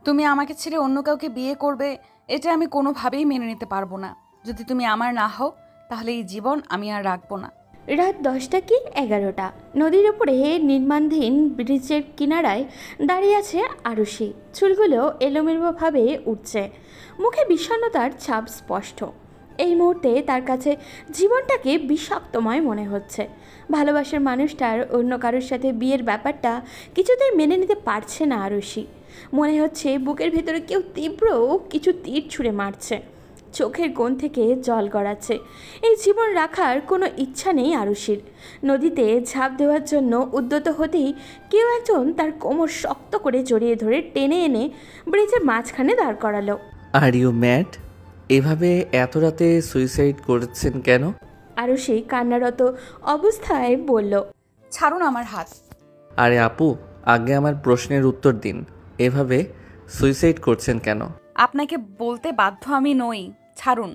তুমি আমাকে ছেড়ে অন্য কাউকে বিয়ে করবে, এটা আমি কোনোভাবেই মেনে নিতে পারবো না। যদি তুমি আমার না হও তাহলে এই জীবন আমি আর রাখবো না। রাত 10টা কি 11টা। নদীর ওপরে নির্মাণধীন ব্রিজের কিনারায় দাঁড়িয়ে আছে আরুষি। চুলগুলো এলোমেলোভাবে উঠছে, মুখে বিষণ্ণতার ছাপ স্পষ্ট। এই মুহূর্তে তার কাছে জীবনটাকে বিষাক্তময় মনে হচ্ছে। ভালোবাসার মানুষটার অন্য কারোর সাথে বিয়ের ব্যাপারটা কিছুতেই মেনে নিতে পারছে না আরুষি। মনে হচ্ছে বুকের ভেতরে কেউ তীব্র কিছু তীর ছুঁড়ে মারছে, চোখের কোণ থেকে জল গড়াচ্ছে। এই জীবন রাখার কোনো ইচ্ছা নেই আরুষির। নদীতে ঝাঁপ দেওয়ার জন্য উদ্যত হতেই কেউ একজন তার কোমর শক্ত করে জড়িয়ে ধরে টেনে এনে ব্রিজের মাঝখানে দাঁড় করালো। Are you mad? এভাবে এত রাতে সুইসাইড করেছেন কেন? আরুষি কান্নারত অবস্থায় বলল, ছাড়ুন আমার হাত। আরে আপু, আগে আমার প্রশ্নের উত্তর দিন। এভাবে সুইসাইড করছেন কেন? আপনাকে বলতে বাধ্য আমি নই, ছাড়ুন।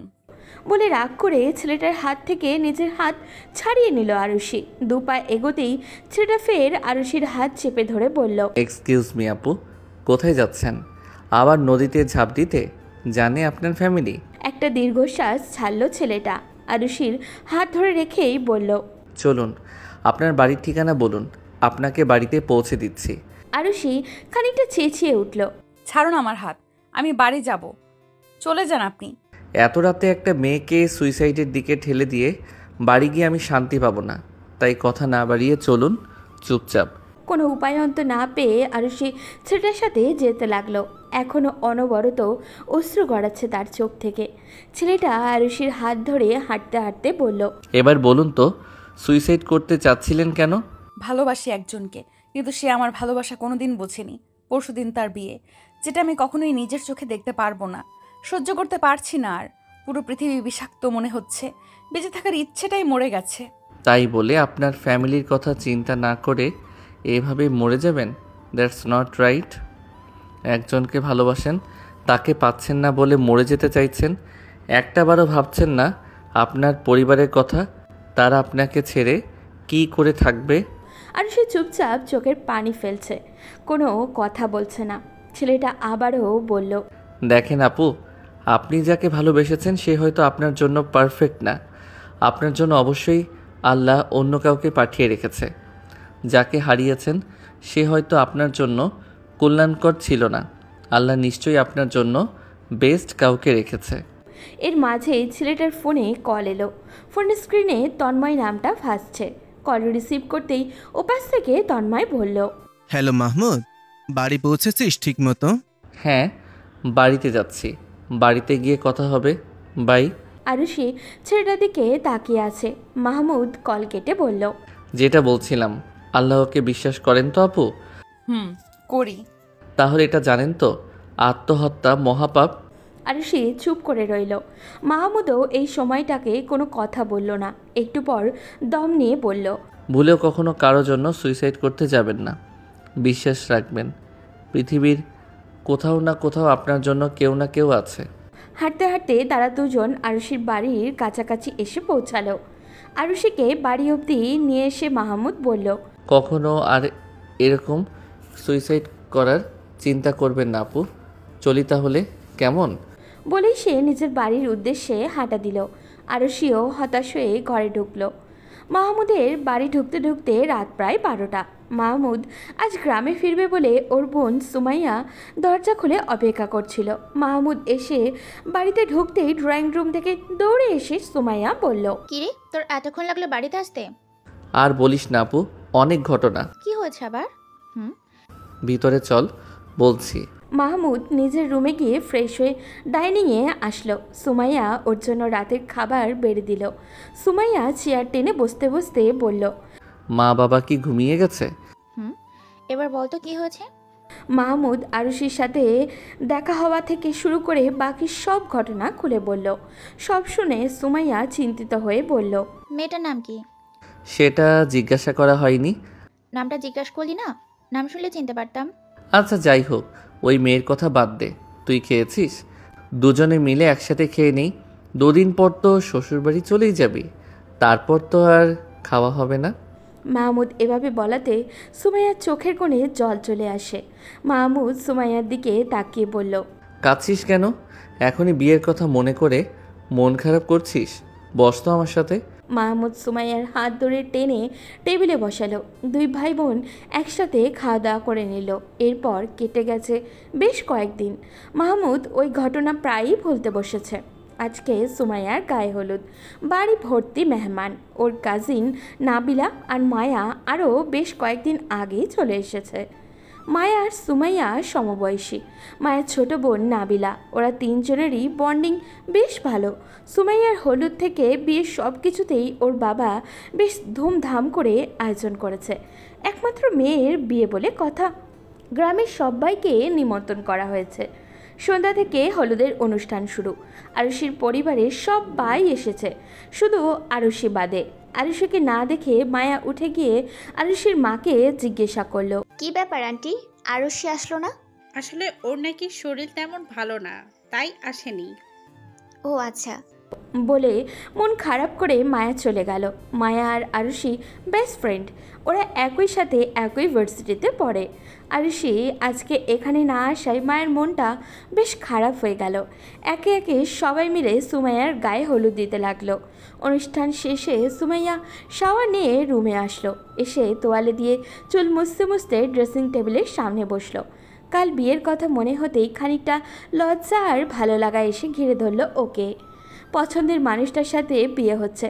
বলে রাগ করে ছেলেটার হাত থেকে নিজের হাত ছাড়িয়ে নিল আরুষি। দু পা এগোতেই ছেলেটা ফের আরুষির হাত চেপে ধরে বলল, এক্সকিউজ মি আপু, কোথায় যাচ্ছেন? আবার নদীতে ঝাঁপ দিতে? জানে আপনার ফ্যামিলি? একটা দীর্ঘশ্বাস ছাড়ল ছেলেটা। আরুষির হাত ধরে রেখেই বলল, চলুন, আপনার বাড়ির ঠিকানা বলুন, আপনাকে বাড়িতে পৌঁছে দিচ্ছি। আরুষি খানিকটা চেঁচিয়ে উঠল, ছাড়ুন আমার হাত, আমি বাড়ি যাব। চলে যান আপনি। এত রাতে একটা মেয়েকে সুইসাইডের দিকে ঠেলে দিয়ে বাড়ি গিয়ে আমি শান্তি পাবো না, তাই কথা না বাড়িয়ে চলুন চুপচাপ। কোনো উপায়ন্ত না পেয়ে আরুষি ছেলেটার সাথে যেতে লাগলো। এখনও অনবরত অশ্রু গড়াচ্ছে তার চোখ থেকে। ছেলেটা আরুষির হাত ধরে হাঁটতে হাঁটতে বলল, এবার বলুন তো, সুইসাইড করতে চাচ্ছিলেন কেন? ভালোবাসি একজনকে, কিন্তু সে আমার ভালোবাসা কোনোদিন বোঝেনি। পরশুদিন তার বিয়ে, যেটা আমি কখনোই নিজের চোখে দেখতে পারবো না। সহ্য করতে পারছি না আর। পুরো পৃথিবী বিষাক্ত মনে হচ্ছে। বেঁচে থাকার ইচ্ছেটাই মরে গেছে। তাই বলে আপনার ফ্যামিলির কথা চিন্তা না করে এভাবে মরে যাবেন? That's not right. একজনকে ভালোবাসেন, তাকে পাচ্ছেন না বলে মরে যেতে চাইছেন। একটাবারও ভাবছেন না আপনার পরিবারের কথা? তারা আপনাকে ছেড়ে কি করে থাকবে? আরুষি চুপচাপ চোখের পানি ফেলছে, কোনো কথা বলছে না। ছেলেটা আবারও বলল, দেখেন আপু, আপনি যাকে ভালোবেসেছেন সে হয়তো আপনার জন্য পারফেক্ট না। আপনার জন্য অবশ্যই আল্লাহ অন্য কাউকে পাঠিয়ে রেখেছে। যাকে হারিয়েছেন সে হয়তো আপনার জন্য কল্যাণকর ছিল না। আল্লাহ নিশ্চয়ই আপনার জন্য বেস্ট কাউকে রেখেছে। এর মাঝে ছেলেটার ফোনে কল এলো। ফোনের স্ক্রিনে তন্ময় নামটা ভাসছে। কল রিসিভ করতেই ওপাশ থেকে তন্ময় বলল, হ্যালো মাহমুদ, বাড়ি পৌঁছেছিস ঠিক মতো? হ্যাঁ, বাড়িতে যাচ্ছি। বাড়িতে গিয়ে কথা হবে। বাই। আরুষি ছেলেটার দিকে তাকিয়ে আছে। মাহমুদ কল কেটে বলল, যেটা বলছিলাম, আল্লাহকে বিশ্বাস করেন তো আপু? করি। তাহলে এটা জানেন তো, আত্মহত্যা মহাপাপ। আরুষি চুপ করে রইল। মাহমুদও এই সময়টাকে কোনো কথা বলল না। একটু পর দম নিয়ে বলল, ভুলেও কখনো কারো জন্য সুইসাইড করতে যাবেন না। বিশ্বাস রাখবেন, পৃথিবীর কোথাও না কোথাও আপনার জন্য কেউ না কেউ আছে। হাঁটতে হাঁটতে তারা দুজন আরুষির বাড়ির কাছাকাছি এসে পৌঁছালো। আরুষিকে বাড়ি অবধি নিয়ে এসে মাহমুদ বলল, কখনো আর এরকম সুইসাইড করার চিন্তা করবেন না আপু। চলি তাহলে, কেমন? বলেই সে নিজের বাড়ির উদ্দেশ্যে হাঁটা দিল। আরুষিও হতাশ হয়ে ঘরে ঢুকলো। মাহমুদের বাড়ি ঢুকতে ঢুকতে রাত প্রায় 12টা। মাহমুদ আজ গ্রামে ফিরবে বলে ওর বোন সুমাইয়া দরজা খুলে অপেক্ষা করছিল। মাহমুদ এসে বাড়িতে ঢুকতেই ড্রয়িং রুম থেকে দৌড়ে এসে সুমাইয়া বলল, কিরে, তোর এতক্ষণ লাগলো বাড়িতে আসতে? আর বলিস না আপু, অনেক ঘটনা। কি হয়েছে আবার? ভিতরে চল, বলছি। মাহমুদ নিজের রুমে গিয়ে ফ্রেশ হয়ে ডাইনিংয়ে আসলো। সুমাইয়া ওর জন্য রাতের খাবার বেড়ে দিল। সুমাইয়া চেয়ার টেনে বসতে বসতে বলল, মা বাবা কি ঘুমিয়ে গেছে? এবার বলতো কি হয়েছে? মাহমুদ আরুষির সাথে দেখা হওয়া থেকে শুরু করে বাকি সব ঘটনা খুলে বলল। সব শুনে সুমাইয়া চিন্তিত হয়ে বলল, মেয়েটার নাম কি? সেটা জিজ্ঞাসা করা হয়নি। নামটা জিজ্ঞাসা করলি না? নাম শুনলে চিনতে পারতাম। আচ্ছা যাই হোক, ওই মেয়ের কথা বাদ দে। তুই খেয়েছিস? দুজনে মিলে একসাথে খেয়ে নেই। 2 দিন পর তো শ্বশুরবাড়ি চলেই যাবি, তারপর তো আর খাওয়া হবে না। মাহমুদ এভাবে বলাতে সুমাইয়ার চোখের কোণে জল চলে আসে। মাহমুদ সুমাইয়ার দিকে তাকিয়ে বলল, কাঁদছিস কেন? এখনই বিয়ের কথা মনে করে মন খারাপ করছিস? বস তো আমার সাথে। মাহমুদ সুমাইয়ার হাত ধরে টেনে টেবিলে বসালো। দুই ভাই বোন একসাথে খাওয়া দাওয়া করে নিল। এরপর কেটে গেছে বেশ কয়েকদিন। মাহমুদ ওই ঘটনা প্রায়ই ভুলতে বসেছে। আজকে সুমাইয়ার গায়ে হলুদ, বাড়ি ভর্তি মেহমান। ওর কাজিন নাবিলা আর মায়া আরও বেশ কয়েকদিন আগেই চলে এসেছে। মায়া আর সুমাইয়া সমবয়সী। মায়ের ছোট বোন নাবিলা। ওরা তিনজনেরই বন্ডিং বেশ ভালো। সুমাইয়ার হলুদ থেকে বিয়ের সব কিছুতেই ওর বাবা বেশ ধুমধাম করে আয়োজন করেছে। একমাত্র মেয়ের বিয়ে বলে কথা। গ্রামের সবাইকে নিমন্ত্রণ করা হয়েছে। সন্ধ্যা থেকে হলুদের অনুষ্ঠান শুরু। আরুষির পরিবারের সবাই এসেছে, শুধু আরুষি বাদে। আরুষিকে না দেখে মায়া উঠে গিয়ে আরুষির মাকে জিজ্ঞাসা করলো, কি ব্যাপার আন্টি, আরুষি আসলো না? আসলে ওর নাকি শরীর তেমন ভালো না, তাই আসেনি। ও আচ্ছা। বলে মন খারাপ করে মায়া চলে গেল। মায়া আর আরুষি বেস্ট ফ্রেন্ড। ওরা একই সাথে একই ভার্সিটিতে পড়ে। আরুষি আজকে এখানে না আসায় মায়ের মনটা বেশ খারাপ হয়ে গেল। একে একে সবাই মিলে সুমাইয়ার গায়ে হলুদ দিতে লাগলো। অনুষ্ঠান শেষে সুমাইয়া শাওয়ার নিয়ে রুমে আসলো। এসে তোয়ালে দিয়ে চুল মুছতে মুছতে ড্রেসিং টেবিলের সামনে বসলো। কাল বিয়ের কথা মনে হতেই খানিকটা লজ্জা আর ভালো লাগা এসে ঘিরে ধরল ওকে। পছন্দের মানুষটার সাথে বিয়ে হচ্ছে,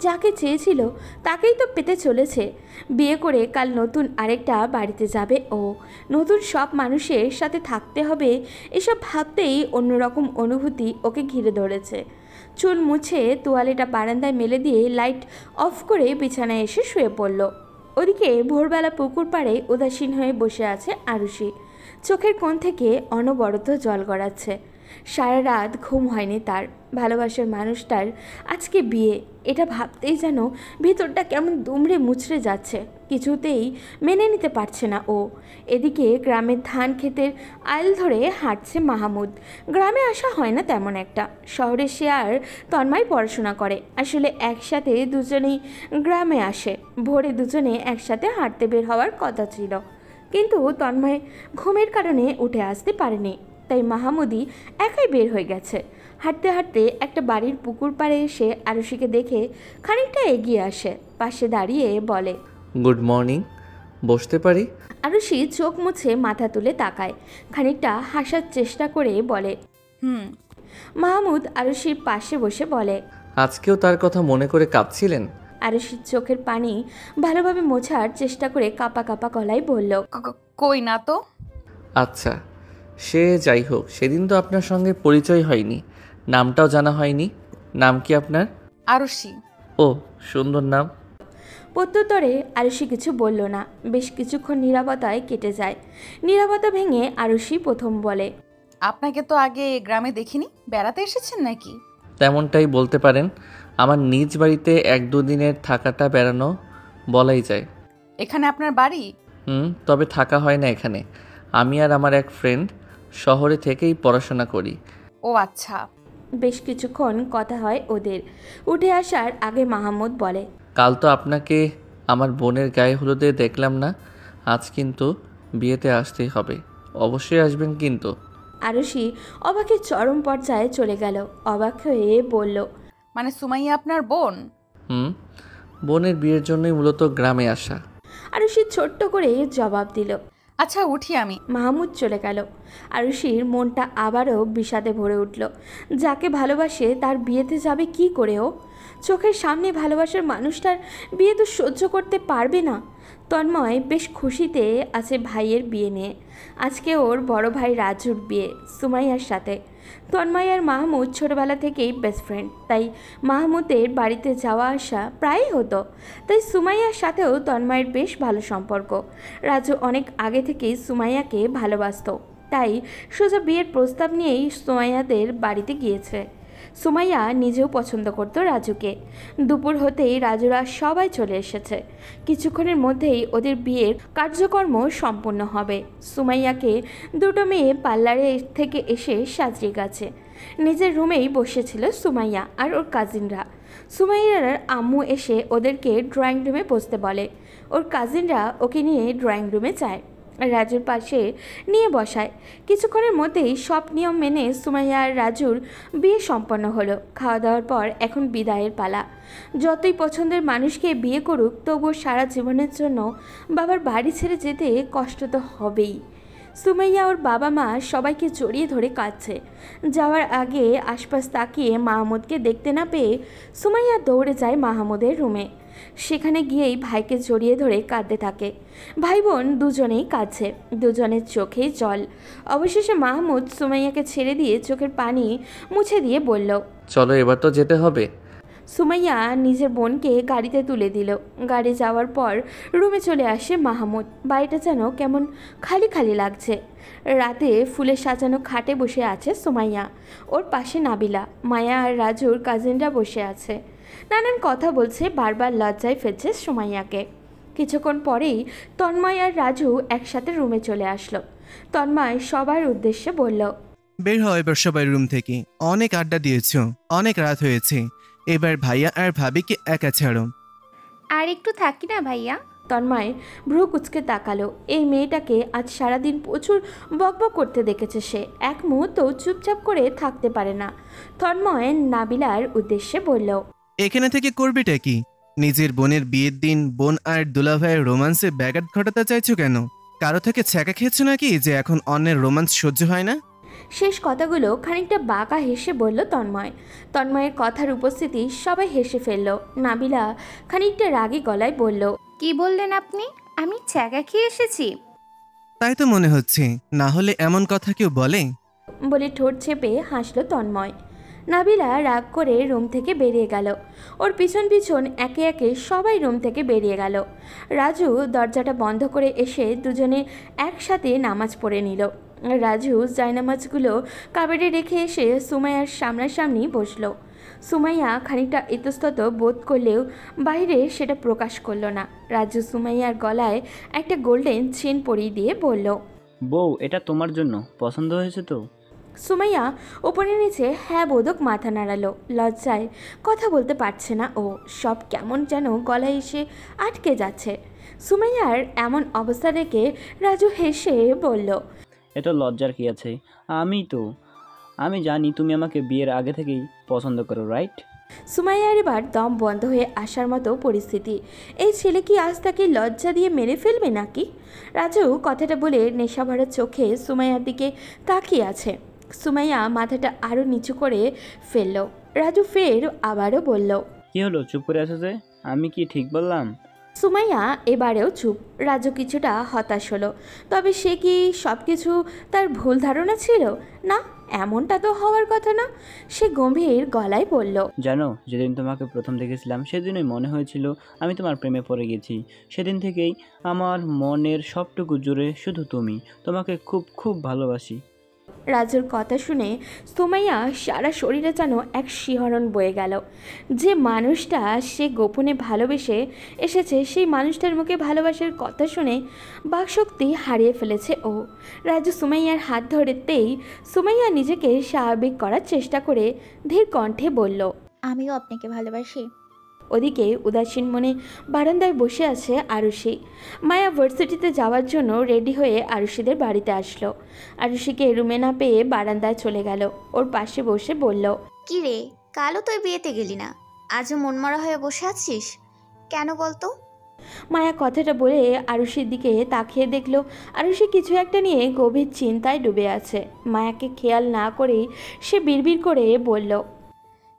যাকে চেয়েছিল তাকেই তো পেতে চলেছে। বিয়ে করে কাল নতুন আরেকটা বাড়িতে যাবে ও, নতুন সব মানুষের সাথে থাকতে হবে। এসব ভাবতেই অন্যরকম অনুভূতি ওকে ঘিরে ধরেছে। চুল মুছে তোয়ালেটা বারান্দায় মেলে দিয়ে লাইট অফ করে বিছানায় এসে শুয়ে পড়ল। ওদিকে ভোরবেলা পুকুর পাড়ে উদাসীন হয়ে বসে আছে আরুষি। চোখের কোণ থেকে অনবরত জল গড়াচ্ছে। সারা রাত ঘুম হয়নি তার। ভালোবাসার মানুষটার আজকে বিয়ে, এটা ভাবতেই যেন ভিতরটা কেমন দুমড়ে মুচড়ে যাচ্ছে। কিছুতেই মেনে নিতে পারছে না ও। এদিকে গ্রামের ধান ক্ষেতের আইল ধরে হাঁটছে মাহমুদ। গ্রামে আসা হয় না তেমন একটা। শহরে সে আর তন্ময় পড়াশোনা করে। আসলে একসাথে দুজনেই গ্রামে আসে। ভোরে দুজনে একসাথে হাঁটতে বের হওয়ার কথা ছিল, কিন্তু তন্ময় ঘুমের কারণে উঠে আসতে পারেনি। তাই মাহমুদই একাই বের হয়ে গেছে। হাঁটতে হাঁটতে একটা বাড়ির পুকুর পাড়ে এসে আরুষিকে দেখে খানিকটা এগিয়ে আসে। পাশে দাঁড়িয়ে বলে, গুড মর্নিং, বসতে পারি? আরুষি চোখ মুছে মাথা তুলে তাকায়। খানিকটা হাসার চেষ্টা করে বলে, হুম। মাহমুদ আরুষির পাশে বসে বলে, আজকেও তার কথা মনে করে কাঁদছিলেন? আরুষির চোখের পানি ভালোভাবে মোছার চেষ্টা করে কাঁপা কাঁপা গলায় বলল, কই না তো। আচ্ছা, সে যাই হোক, সেদিন তো আপনার সঙ্গে পরিচয় হয়নি, নামটাও জানা হয়নি। নাম কি আপনার? আরুষি। ও, সুন্দর নাম। প্রত্যুত্তরে আরুষি কিছু বলল না। বেশ কিছুক্ষণ নীরবতায় কেটে যায়। নীরবতা ভেঙে আরুষি প্রথম বলে, আপনাকে তো আগে গ্রামে দেখিনি, বেড়াতে এসেছেন নাকি? তেমনটাই বলতে পারেন। আমার নিজ বাড়িতে 1-2 দিনের থাকাটা বেড়ানো বলাই যায়। এখানে আপনার বাড়ি? তবে থাকা হয় না এখানে। আমি আর আমার এক ফ্রেন্ড শহরে থেকেই পড়াশোনা করি। ও আচ্ছা। বেশ কিছুক্ষণ কথা হয় ওদের। উঠে আসার আগে মাহমুদ বলে, কাল তো আপনাকে আমার বোনের গায়ে হলুদে দেখলাম না, আজ কিন্তু বিয়েতে আসতেই হবে। অবশ্যই আসবেন কিন্তু। আরুষি অবাকের চরম পর্যায়ে চলে গেল। অবাক হয়ে বলল, মানে সুমাইয়া আপনার বোন? বোনের বিয়ের জন্যই মূলত গ্রামে আসা। আরুষি ছোট্ট করে জবাব দিল। আচ্ছা, উঠি আমি। মাহমুদ চলে গেল। আরুষির মনটা আবারও বিষাদে ভরে উঠল। যাকে ভালোবাসে তার বিয়েতে যাবে কি করে ও? চোখের সামনে ভালোবাসার মানুষটার বিয়ে তো সহ্য করতে পারবে না। তন্ময় বেশ খুশিতে আছে ভাইয়ের বিয়ে নিয়ে। আজকে ওর বড় ভাই রাজুর বিয়ে সুমাইয়ার সাথে। তন্ময় আর মাহমুদ ছোটবেলা থেকেই বেস্ট ফ্রেন্ড, তাই মাহমুদের বাড়িতে যাওয়া আসা প্রায়ই হতো। তাই সুমাইয়ার সাথেও তন্ময়ের বেশ ভালো সম্পর্ক। রাজু অনেক আগে থেকেই সুমাইয়াকে ভালোবাসত, তাই সোজা বিয়ের প্রস্তাব নিয়েই সুমাইয়াদের বাড়িতে গিয়েছে। সুমাইয়া নিজেও পছন্দ করত রাজুকে। দুপুর হতেই রাজুরা সবাই চলে এসেছে। কিছুক্ষণের মধ্যেই ওদের বিয়ের কার্যক্রম সম্পূর্ণ হবে। সুমাইয়াকে দুটো মেয়ে পার্লারে থেকে এসে সাজিয়ে গেছে। নিজের রুমেই বসেছিল সুমাইয়া আর ওর কাজিনরা। সুমাইয়ার আম্মু এসে ওদেরকে ড্রয়িং রুমে বসতে বলে। ওর কাজিনরা ওকে নিয়ে ড্রয়িং রুমে যায়, রাজুর পাশে নিয়ে বসায়। কিছুক্ষণের মধ্যেই সব নিয়ম মেনে সুমাইয়া আর রাজুর বিয়ে সম্পন্ন হলো। খাওয়া দাওয়ার পর এখন বিদায়ের পালা। যতই পছন্দের মানুষকে বিয়ে করুক, তবুও সারা জীবনের জন্য বাবার বাড়ি ছেড়ে যেতে কষ্ট তো হবেই। সুমাইয়া ওর বাবা মা সবাইকে জড়িয়ে ধরে কাঁদছে। যাওয়ার আগে আশপাশ তাকিয়ে মাহমুদকে দেখতে না পেয়ে সুমাইয়া দৌড়ে যায় মাহমুদের রুমে। সেখানে গিয়েই ভাইকে জড়িয়ে ধরে কাঁদতে থাকে। ভাই বোন দুজনেই কাঁদছে, দুজনের চোখেই জল। অবশেষে মাহমুদ সুমাইয়াকে ছেড়ে দিয়ে চোখের পানি মুছে দিয়ে বলল, চলো এবার তো যেতে হবে। সুমাইয়া নিজের বোনকে গাড়িতে তুলে দিল। গাড়ি যাওয়ার পর রুমে চলে আসে মাহমুদ। বাড়িটা যেন কেমন খালি খালি লাগছে। রাতে ফুলে সাজানো খাটে বসে আছে সুমাইয়া, ওর পাশে নাবিলা, মায়া আর রাজুর কাজিনরা বসে আছে। নানান কথা বলছে, বারবার লজ্জায় ফেলছে সুমাইয়াকে। কিছুক্ষণ পরেই তন্ময় আর রাজু একসাথে রুমে চলে আসলো। তন্ময় সবার উদ্দেশ্যে বলল, বের হও এবার সবাই রুম থেকে। অনেক আড্ডা দিয়েছ, অনেক রাত হয়েছে। এবার ভাইয়া আর ভাবিকে একা ছাড়ো। আর একটু থাকি না ভাইয়া? তন্ময় ভ্রু কুচকে তাকালো। এই মেয়েটাকে আজ সারাদিন প্রচুর বকবক করতে দেখেছে সে, এক মুহূর্ত চুপচাপ করে থাকতে পারে না। তন্ময় নাবিলার উদ্দেশ্যে বলল, এখানে থেকে করবিটা কি? নিজের বোনের বিয়ের দিন বোন আর দুলাভাইয়ের রোমান্সে ব্যাঘাত ঘটাতে চাইছো কেন? কারো থেকে ছ্যাঁকা খেয়েছো নাকি যে এখন অন্যের রোমান্স সহ্য হয় না? শেষ কথাগুলো খানিকটা বাঁকা হেসে বলল তন্ময়। তন্ময়ের কথার উপস্থিতি সবাই হেসে ফেলল। নাবিলা খানিকটা রাগী গলায় বলল, কি বললেন আপনি? আমি ছ্যাঁকা খেয়ে এসেছি? তাই তো মনে হচ্ছে, না হলে এমন কথা কেউ বলে? বলে ঠোঁট চেপে হাসল তন্ময়। নাবিলা রাগ করে রুম থেকে বেরিয়ে গেল। ওর পিছন পিছন একে একে সবাই রুম থেকে বেরিয়ে গেল। রাজু দরজাটা বন্ধ করে এসে দুজনে একসাথে নামাজ পড়ে নিল। রাজু জায়নামাজগুলো কাবেরে রেখে এসে সুমাইয়ার সামনাসামনি বসলো। সুমাইয়া খানিকটা ইতস্তত বোধ করলেও বাইরে সেটা প্রকাশ করলো না। রাজু সুমাইয়ার গলায় একটা গোল্ডেন চেন পরিয়ে দিয়ে বলল, বউ, এটা তোমার জন্য। পছন্দ হয়েছে তো? সুমাইয়া ওপরে নিচে হ্যাঁ বোধক মাথা নাড়ালো। লজ্জায় কথা বলতে পারছে না ও, সব কেমন যেন গলায় এসে আটকে যাচ্ছে। সুমাইয়ার এমন অবস্থা দেখে রাজু হেসে বলল, এত লজ্জার কি আছে? আমি জানি তুমি আমাকে বিয়ের আগে থেকেই পছন্দ করো, রাইট? সুমাইয়ার এবার দম বন্ধ হয়ে আসার মতো পরিস্থিতি। এই ছেলে কি আজ তাকে লজ্জা দিয়ে মেরে ফেলবে নাকি? রাজু কথাটা বলে নেশাভরা চোখে সুমাইয়ার দিকে তাকিয়ে আছে। সুমাইয়া মাথাটা আরও নিচু করে ফেলল। রাজু ফের আবারও বলল, কি হলো, চুপ করে আছো যে? আমি কি ঠিক বললাম? সুমাইয়া এবারেও চুপ। রাজু কিছুটা হতাশ হলো। তবে সে কি সব কিছু তার ভুল ধারণা ছিল? না, এমনটা তো হওয়ার কথা না। সে গম্ভীর গলায় বলল, জানো, যেদিন তোমাকে প্রথম দেখেছিলাম সেদিনই মনে হয়েছিল আমি তোমার প্রেমে পড়ে গেছি। সেদিন থেকেই আমার মনের সবটুকু জুড়ে শুধু তুমি। তোমাকে খুব খুব ভালোবাসি। রাজুর কথা শুনে সুমাইয়া সারা শরীরে যেন এক শিহরণ বয়ে গেল। যে মানুষটা সে গোপনে ভালোবেসে এসেছে, সেই মানুষটার মুখে ভালোবাসার কথা শুনে বাকশক্তি হারিয়ে ফেলেছে ও। রাজু সুমাইয়ার হাত ধরতেই সুমাইয়া নিজেকে স্বাভাবিক করার চেষ্টা করে ধীর কণ্ঠে বলল, আমিও আপনাকে ভালোবাসি। ওদিকে উদাসীন মনে বারান্দায় বসে আছে আরুষি। মায়া ভার্সিটিতে যাওয়ার জন্য রেডি হয়ে আরুষিদের বাড়িতে আসলো। আরুষিকে রুমে না পেয়ে বারান্দায় চলে গেল। ওর পাশে বসে বলল, কি রে, কালও তুই বিয়েতে গেলি না, আজও মনমরা হয়ে বসে আছিস কেন বলতো? মায়া কথাটা বলে আরুষির দিকে তাকিয়ে দেখলো আরুষি কিছু একটা নিয়ে গভীর চিন্তায় ডুবে আছে। মায়াকে খেয়াল না করেই সে বিড়বিড় করে বলল,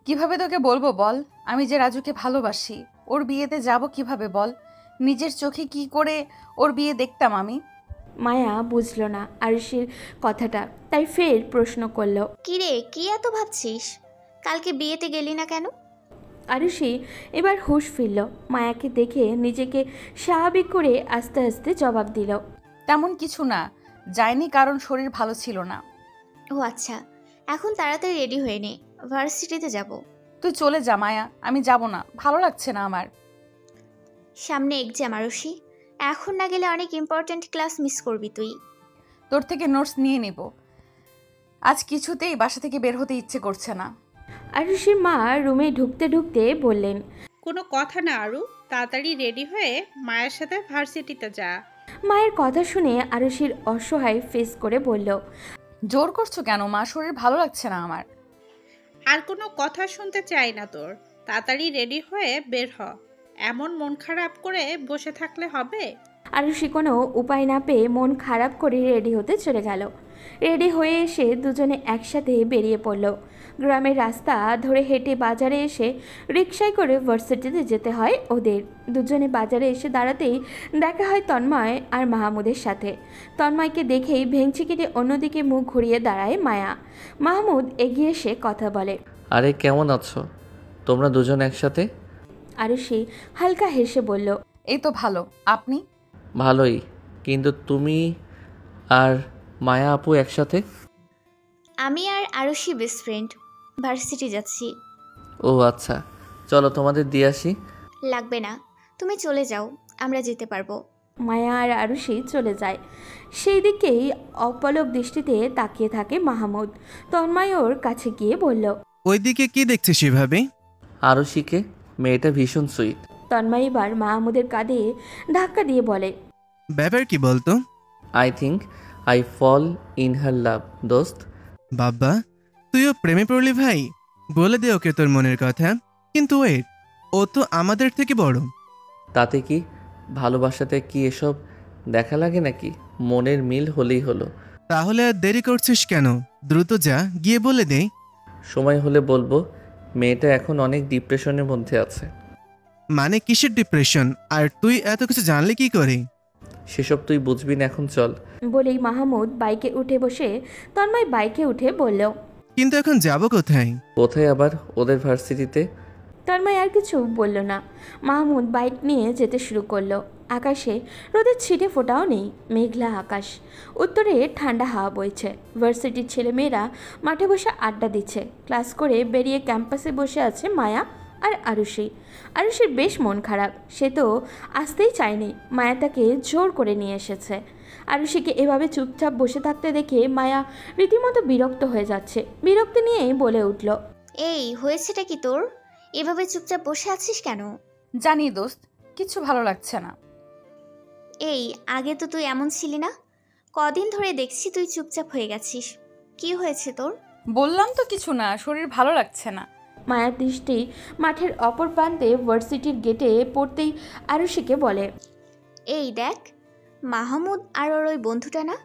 কিভাবে তোকে বলবো বল, আমি যে রাজুকে ভালোবাসি। ওর বিয়েতে যাব কিভাবে বল? নিজের চোখে কি করে ওর বিয়ে দেখতাম আমি? মায়া বুঝল না আরুষির কথাটা, তাই ফের প্রশ্ন করলো, কি রে, কি এত ভাবছিস? কালকে বিয়েতে গেলি না কেন? আরুষি এবার হুঁশ ফিরল। মায়াকে দেখে নিজেকে স্বাভাবিক করে আস্তে আস্তে জবাব দিল, তেমন কিছু না, যায়নি কারণ শরীর ভালো ছিল না। ও আচ্ছা, এখন তাড়াতাড়ি রেডি হয়ে নে, ভার্সিটিতে যাব। তুই চলে যা মায়া, আমি যাব না, ভালো লাগছে না আমার। সামনে এক্সাম আরুষি, এখন না গেলে অনেক ইম্পর্ট্যান্ট ক্লাস মিস করবি তুই। তোর থেকে নোটস নিয়ে নেব। আজ কিছুতেই বাসা থেকে বের হতে ইচ্ছে করছে না। আরুষির মা রুমে ঢুকতে ঢুকতে বললেন, কোনো কথা না আরু, তাড়াতাড়ি রেডি হয়ে মায়ের সাথে ভার্সিটিতে যা। মায়ের কথা শুনে আরুষির অসহায় ফেস করে বলল, জোর করছো কেন মা? শরীর ভালো লাগছে না আমার। আর কোনো কথা শুনতে চাই না তোর। তাড়াতাড়ি রেডি হয়ে বের হ। এমন মন খারাপ করে বসে থাকলে হবে? আরুষি কোনো উপায় না পেয়ে মন খারাপ করে রেডি হতে চলে গেল। রেডি হয়ে এসে দুজনে একসাথে বেরিয়ে পড়ল। গ্রামের রাস্তা ধরে হেঁটে বাজারে এসে রিকশায় করে ভার্সিটিতে যেতে হয় ওদের। দুজনে বাজারে এসে দাঁড়াতেই দেখা হয় তন্ময় আর মাহমুদের সাথে। তন্ময়কে দেখেই ভেঙচি কেটে অন্যদিকে মুখ ঘুরিয়ে দাঁড়ায় মায়া। মাহমুদ এগিয়ে এসে কথা বলে, আরে কেমন আছো তোমরা দুজন একসাথে? আরুষি হালকা হেসে বলল, এই তো ভালো, আপনি? ভালোই, কিন্তু তুমি আর মায়া আপু একসাথে? আমি আর আরুষি বেস্ট ফ্রেন্ড, ভার্সিটি যাচ্ছি। ও আচ্ছা, চলো তোমাদের দিয়ে আসি। লাগবে না, তুমি চলে যাও, আমরা যেতে পারবো। মায়া আর আরুষি চলে যায়। সেই দিকেই অপলক দৃষ্টিতে তাকিয়ে থাকে মাহমুদ। তন্ময় ওর কাছে গিয়ে বলল, ওইদিকে কি দেখছিস সেভাবে? আরুষিকে, মেয়েটা ভীষণ সুইট। তন্ময় এবার মাহমুদের কাঁধে ধাক্কা দিয়ে বলে, ব্যাপার কি বলতো? I think I fall in her love দোস্ত। বাবা, তুইও প্রেমে পড়লি ভাই? বলে দে ওকে তোর মনের কথা। কিন্তু ওয়েট, ও তো আমাদের থেকে বড়। তাতে কি, ভালোবাসাতে কি এসব দেখা লাগে নাকি? মনের মিল হলেই হলো। তাহলে আর দেরি করছিস কেন? দ্রুত যা, গিয়ে বলে দে। সময় হলে বলবো। মেয়েটা এখন অনেক ডিপ্রেশনের মধ্যে আছে। মানে কিসের ডিপ্রেশন? আর তুই এত কিছু জানলি কি করে? সেসব তুই বুঝবি না, এখন চল। বলেই মাহমুদ বাইকে উঠে বসে তন্ময় বাইকে উঠে বলল, কিন্তু এখন যাব কোথায়? কোথায় আবার? ওদের ভার্সিটিতে। তন্ময় আর কিছু বলল না। মাহমুদ বাইক নিয়ে যেতে শুরু করলো। আকাশে রোদের ছিটে ফোটাও নেই, মেঘলা আকাশ। উত্তরে ঠান্ডা হাওয়া বইছে। ভার্সিটির ছেলেমেয়েরা মাঠে বসে আড্ডা দিচ্ছে। ক্লাস করে বেরিয়ে ক্যাম্পাসে বসে আছে মায়া আর আরুষি। আরুষির বেশ মন খারাপ, সে তো আসতেই চায়নি, মায়া তাকে জোর করে নিয়ে এসেছে। আরুষিকে এভাবে চুপচাপ বসে থাকতে দেখে মায়া রীতিমতো বিরক্ত হয়ে যাচ্ছে। বিরক্তি নিয়েই বলে উঠল, এই হয়েছেটা কি তোর? এভাবে চুপচাপ বসে আছিস কেন? জানি দোস্ত, কিছু ভালো লাগছে না। এই আগে তো তুই এমন ছিলি না, কদিন ধরে দেখছি তুই চুপচাপ হয়ে গেছিস। কি হয়েছে তোর? বললাম তো কিছু না, শরীর ভালো লাগছে না। মায়ার দৃষ্টি মাঠের অপর প্রান্তে ভার্সিটির গেটে পড়তেই আরুষিকে বলে, এই দেখ, মাহমুদ আর ওর ওই বন্ধুটা না?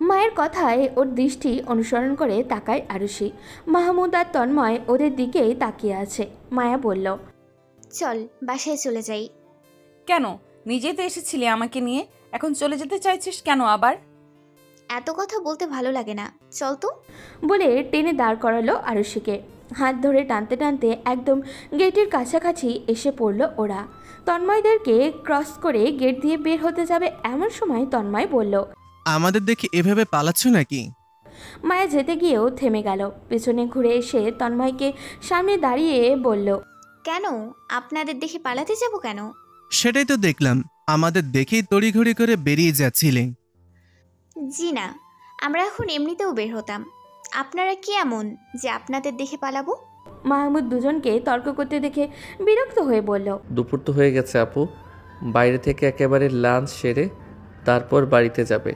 মায়ের কথায় ওর দৃষ্টি অনুসরণ করে তাকায় আরুষি। মাহমুদ আর তন্ময় ওদের দিকেই তাকিয়ে আছে। মায়া বলল, চল বাসায় চলে যাই। কেন? নিজেই তো এসেছিলি আমাকে নিয়ে, এখন চলে যেতে চাইছিস কেন আবার? এত কথা বলতে ভালো লাগে না, চল তো। বলে টেনে দাঁড় করালো আরুষিকে। হাত ধরে টানতে টানতে একদম গেটের কাছাকাছি এসে পড়ল ওরা। তন্ময়দেরকে ক্রস করে গেট দিয়ে বের হতে যাবে এমন সময় তন্ময় বলল, আমাদের দেখে এভাবে পালাচ্ছ নাকি? মায়া যেতে গিয়েও থেমে গেল। পেছনে ঘুরে এসে তন্ময়কে সামনে দাঁড়িয়ে বলল, কেন? আপনাদের দেখে পালাতে যাব কেন? সেটাই তো দেখলাম, আমাদের দেখেই তড়িঘড়ি করে বেরিয়ে যাচ্ছিলে। জি না, আমরা এখন এমনিতেও বের হতাম। আপনারা কি এমন যে আপনাদের দেখে পালাবো? মাহমুদ দুজনকে তর্ক করতে দেখে বিরক্ত হয়ে বলল, দুপুর তো হয়ে গেছে আপু, বাইরে থেকে একেবারে লাঞ্চ সেরে তারপর বাড়িতে যাবে।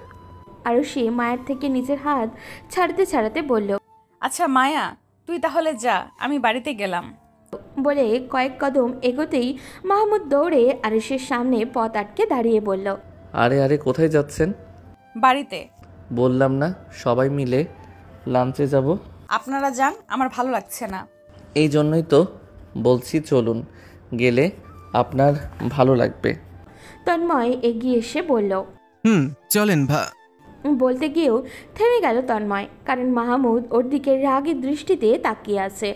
আরুষি মায়ের থেকে নিজের হাত ছাড়াতে ছাড়াতে বলল, আচ্ছা মায়া, তুই তাহলে যা, আমি বাড়িতে গেলাম। বলে কয়েক কদম এগোতেই মাহমুদ দৌড়ে আরুষির সামনে পথ আটকে দাঁড়িয়ে বলল, আরে আরে, কোথায় যাচ্ছেন? বাড়িতে। বললাম না সবাই মিলে লাঞ্চে যাব। আপনারা যান, আমার ভালো লাগছে না। এই জন্যই তো বলছি চলুন, গেলে আপনার ভালো লাগবে। তন্ময় এগিয়ে এসে বলল। চলেন বলতে গিয়েও থেমে গেল তন্ময়, কারণ মাহমুদ ওর দিকে রাগের দৃষ্টিতে তাকিয়ে আছে।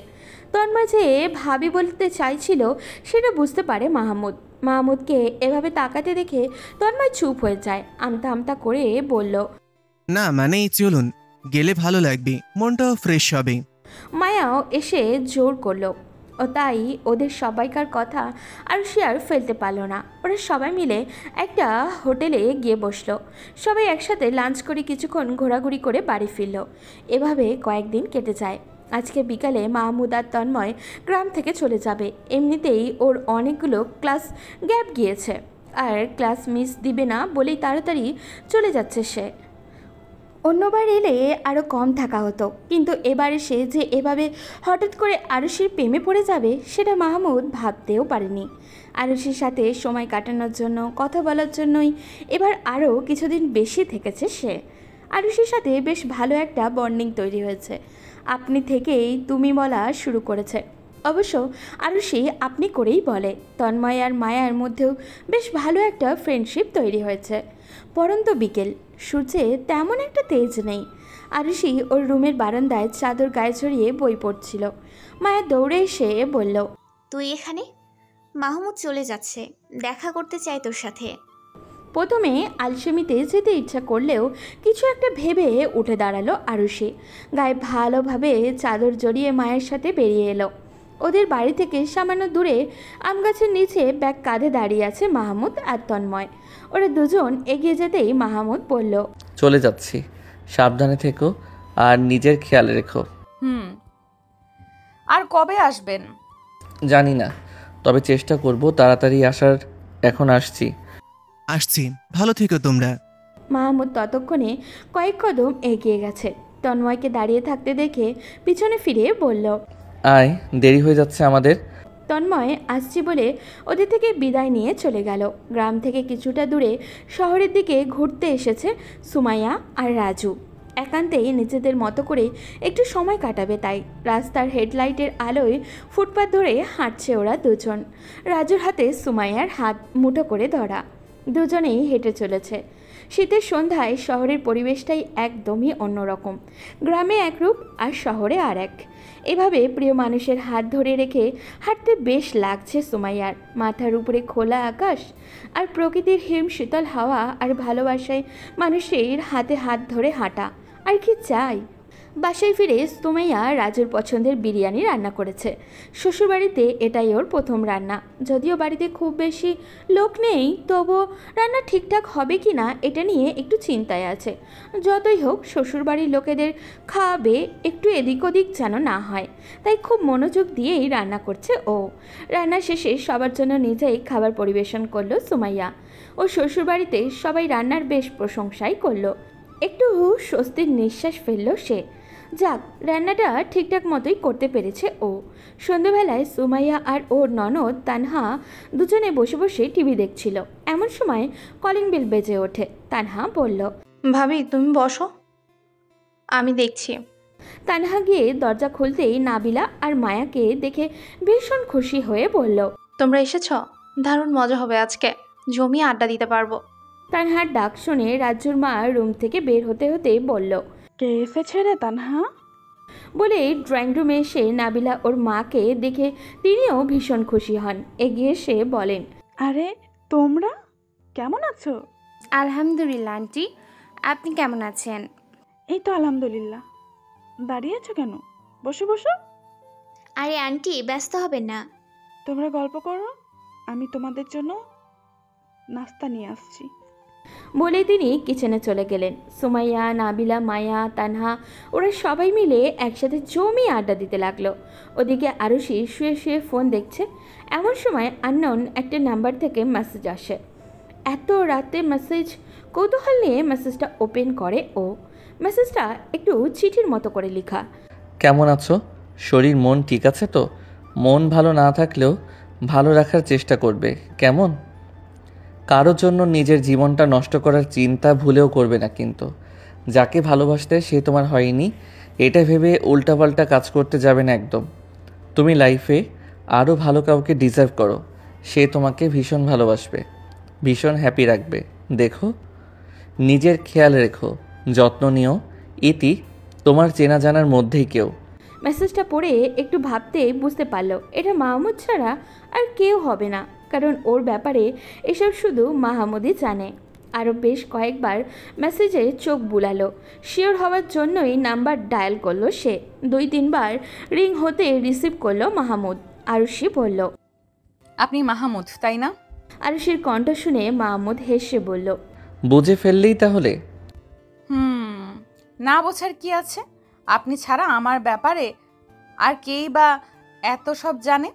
তন্ময় যে ভাবি বলতে চাইছিল সেটা বুঝতে পারে মাহমুদ। মাহমুদকে এভাবে তাকাতে দেখে তন্ময় চুপ হয়ে যায়, আমতা আমতা করে বলল, না মানে চলুন, গেলে ভালো লাগবে, মনটাও ফ্রেশ হবে। মায়াও এসে জোর করলো। ও তাই ওদের সবাইকার কথা আর সে আর ফেলতে পারলো না। ওরা সবাই মিলে একটা হোটেলে গিয়ে বসলো। সবাই একসাথে লাঞ্চ করে কিছুক্ষণ ঘোরাঘুরি করে বাড়ি ফিরল। এভাবে কয়েকদিন কেটে যায়। আজকে বিকালে মাহমুদ আর তন্ময় গ্রাম থেকে চলে যাবে। এমনিতেই ওর অনেকগুলো ক্লাস গ্যাপ গিয়েছে, আর ক্লাস মিস দিবে না বলেই তাড়াতাড়ি চলে যাচ্ছে সে। অন্যবার এলে আরও কম থাকা হতো, কিন্তু এবার সে যে এভাবে হঠাৎ করে আরুষির প্রেমে পড়ে যাবে সেটা মাহমুদ ভাবতেও পারেনি। আরুষির সাথে সময় কাটানোর জন্য, কথা বলার জন্যই এবার আরও কিছুদিন বেশি থেকেছে সে। আরুষির সাথে বেশ ভালো একটা বন্ডিং তৈরি হয়েছে। আপনি থেকেই তুমি বলা শুরু করেছে। অবশ্য আরুষি আপনি করেই বলে। তন্ময় আর মায়ার মধ্যেও বেশ ভালো একটা ফ্রেন্ডশিপ তৈরি হয়েছে। পরন্ত বিকেল, সূর্যে তেমন একটা তেজ নেই। আরুষি ওর রুমের বারান্দায় চাদর গায়ে ছড়িয়ে বই পড়ছিল। মায়া দৌড়ে এসে বলল, তুই এখানে? মাহমুদ চলে যাচ্ছে, দেখা করতে চাই তোর সাথে। প্রথমে আলসেমিতে যেতে ইচ্ছা করলেও কিছু একটা ভেবে উঠে দাঁড়ালো আরুষি। গায়ে ভালোভাবে চাদর জড়িয়ে মায়ের সাথে বেরিয়ে এলো। ওদের বাড়ি থেকে সামান্য দূরে আম গাছের নিচে ব্যাগ কাঁধে দাঁড়িয়ে আছে মাহমুদ আর তন্ময়। ওরা দুজন এগিয়ে যেতেই মাহমুদ বলল, চলে যাচ্ছি, সাবধানে থেকো আর নিজের খেয়াল রেখো। আর কবে আসবেন? জানি না, তবে চেষ্টা করব তাড়াতাড়ি আসার। এখন আসছি। আসছি, ভালো থেকো তোমরা। মাহমুদ ততক্ষণে কয়েক কদম এগিয়ে গেছে। তন্ময়কে দাঁড়িয়ে থাকতে দেখে পিছনে ফিরে বলল, আয়, দেরি হয়ে যাচ্ছে আমাদের। তন্ময় আসছি বলে ওদের থেকে বিদায় নিয়ে চলে গেল। গ্রাম থেকে কিছুটা দূরে শহরের দিকে ঘুরতে এসেছে সুমাইয়া আর রাজু। একান্তেই নিজেদের মতো করে একটু সময় কাটাবে তাই। রাস্তার হেডলাইটের আলোয় ফুটপাত ধরে হাঁটছে ওরা দুজন। রাজুর হাতে সুমাইয়ার হাত মুঠো করে ধরা। দুজনেই হেঁটে চলেছে। শীতের সন্ধ্যায় শহরের পরিবেশটাই একদমই অন্যরকম। গ্রামে একরূপ আর শহরে আর এক। এভাবে প্রিয় মানুষের হাত ধরে রেখে হাঁটতে বেশ লাগছে সুমাইয়ার। মাথার উপরে খোলা আকাশ আর প্রকৃতির হিম শীতল হাওয়া আর ভালোবাসায় মানুষের হাতে হাত ধরে হাঁটা, আর কি চাই। বাসায় ফিরে সুমাইয়া রাজুর পছন্দের বিরিয়ানি রান্না করেছে। শ্বশুরবাড়িতে এটাই ওর প্রথম রান্না। যদিও বাড়িতে খুব বেশি লোক নেই, তবুও রান্না ঠিকঠাক হবে কি না এটা নিয়ে একটু চিন্তায় আছে। যতই হোক শ্বশুরবাড়ির লোকেদের খাওয়াবে, একটু এদিক ওদিক যেন না হয়, তাই খুব মনোযোগ দিয়েই রান্না করছে ও। রান্না শেষে সবার জন্য নিজেই খাবার পরিবেশন করলো সুমাইয়া। ও শ্বশুরবাড়িতে সবাই রান্নার বেশ প্রশংসাই করলো। একটু স্বস্তির নিঃশ্বাস ফেললো সে। যাক, রান্নাটা ঠিকঠাক মতোই করতে পেরেছে ও। সন্ধ্যাবেলায় সুমাইয়া আর ওর ননদ তানহা দুজনে বসে বসে টিভি দেখছিল। এমন সময় কলিং বেল বেজে ওঠে। তানহা বলল, ভাবি তুমি বসো, আমি দেখছি। তানহা গিয়ে দরজা খুলতেই নাবিলা আর মায়াকে দেখে ভীষণ খুশি হয়ে বলল, তোমরা এসেছ, দারুণ মজা হবে আজকে, জমিয়ে আড্ডা দিতে পারবো। তানহার ডাক শুনে রাজ্যুর মা রুম থেকে বের হতে হতে বলল, কে এসেছে রে তানহা? বলে ড্রয়িং রুমে এসে নাবিলা ওর মাকে দেখে তিনিও ভীষণ খুশি হন। এগিয়ে এসে বলেন, আরে তোমরা কেমন আছো? আলহামদুলিল্লাহ আন্টি, আপনি কেমন আছেন? এই তো আলহামদুলিল্লাহ। দাঁড়িয়ে আছো কেন? বসো বসো। আরে আন্টি, ব্যস্ত হবেন না। তোমরা গল্প করো, আমি তোমাদের জন্য নাস্তা নিয়ে আসছি। বলে তিনি কিচেনে চলে গেলেন। সুমাইয়া, নাবিলা, মায়া, তানহা ওরা সবাই মিলে একসাথে জমিয়ে আড্ডা দিতে লাগলো। ওদিকে আরুষি শুয়ে শুয়ে ফোন দেখছে। এমন সময় আননোন একটা নাম্বার থেকে মেসেজ আসে। এত রাতে মেসেজ? কৌতূহল নিয়ে মেসেজটা ওপেন করে ও। মেসেজটা একটু চিঠির মতো করে লেখা। কেমন আছো? শরীর মন ঠিক আছে তো? মন ভালো না থাকলেও ভালো রাখার চেষ্টা করবে, কেমন? কারোর জন্য নিজের জীবনটা নষ্ট করার চিন্তা ভুলেও করবে না কিন্তু। যাকে ভালোবাসতে সে তোমার হয়নি এটা ভেবে উল্টাপাল্টা কাজ করতে যাবে না একদম। তুমি লাইফে আরও ভালো কাউকে ডিজার্ভ করো। সে তোমাকে ভীষণ ভালোবাসবে, ভীষণ হ্যাপি রাখবে। দেখো, নিজের খেয়াল রেখো, যত্ন নিও। ইতি তোমার চেনা জানার মধ্যেই কেউ। মেসেজটা পড়ে একটু ভাবতে বুঝতে পারলো এটা মাহমুদ ছাড়া আর কেউ হবে না, কারণ ওর ব্যাপারে এসব শুধু মাহমুদই জানে। আরও বেশ কয়েকবার মেসেজে চোখ বুলালো। শিওর হওয়ার জন্যই নাম্বার ডায়াল করলো সে। 2-3 বার রিং হতে রিসিভ করলো মাহমুদ। আরুষি বলল, আপনি মাহমুদ তাই না? আরুষির কণ্ঠ শুনে মাহমুদ হেসে বলল, বুঝে ফেললেই তাহলে। না বোঝার কি আছে? আপনি ছাড়া আমার ব্যাপারে আর কেই বা এত সব জানে?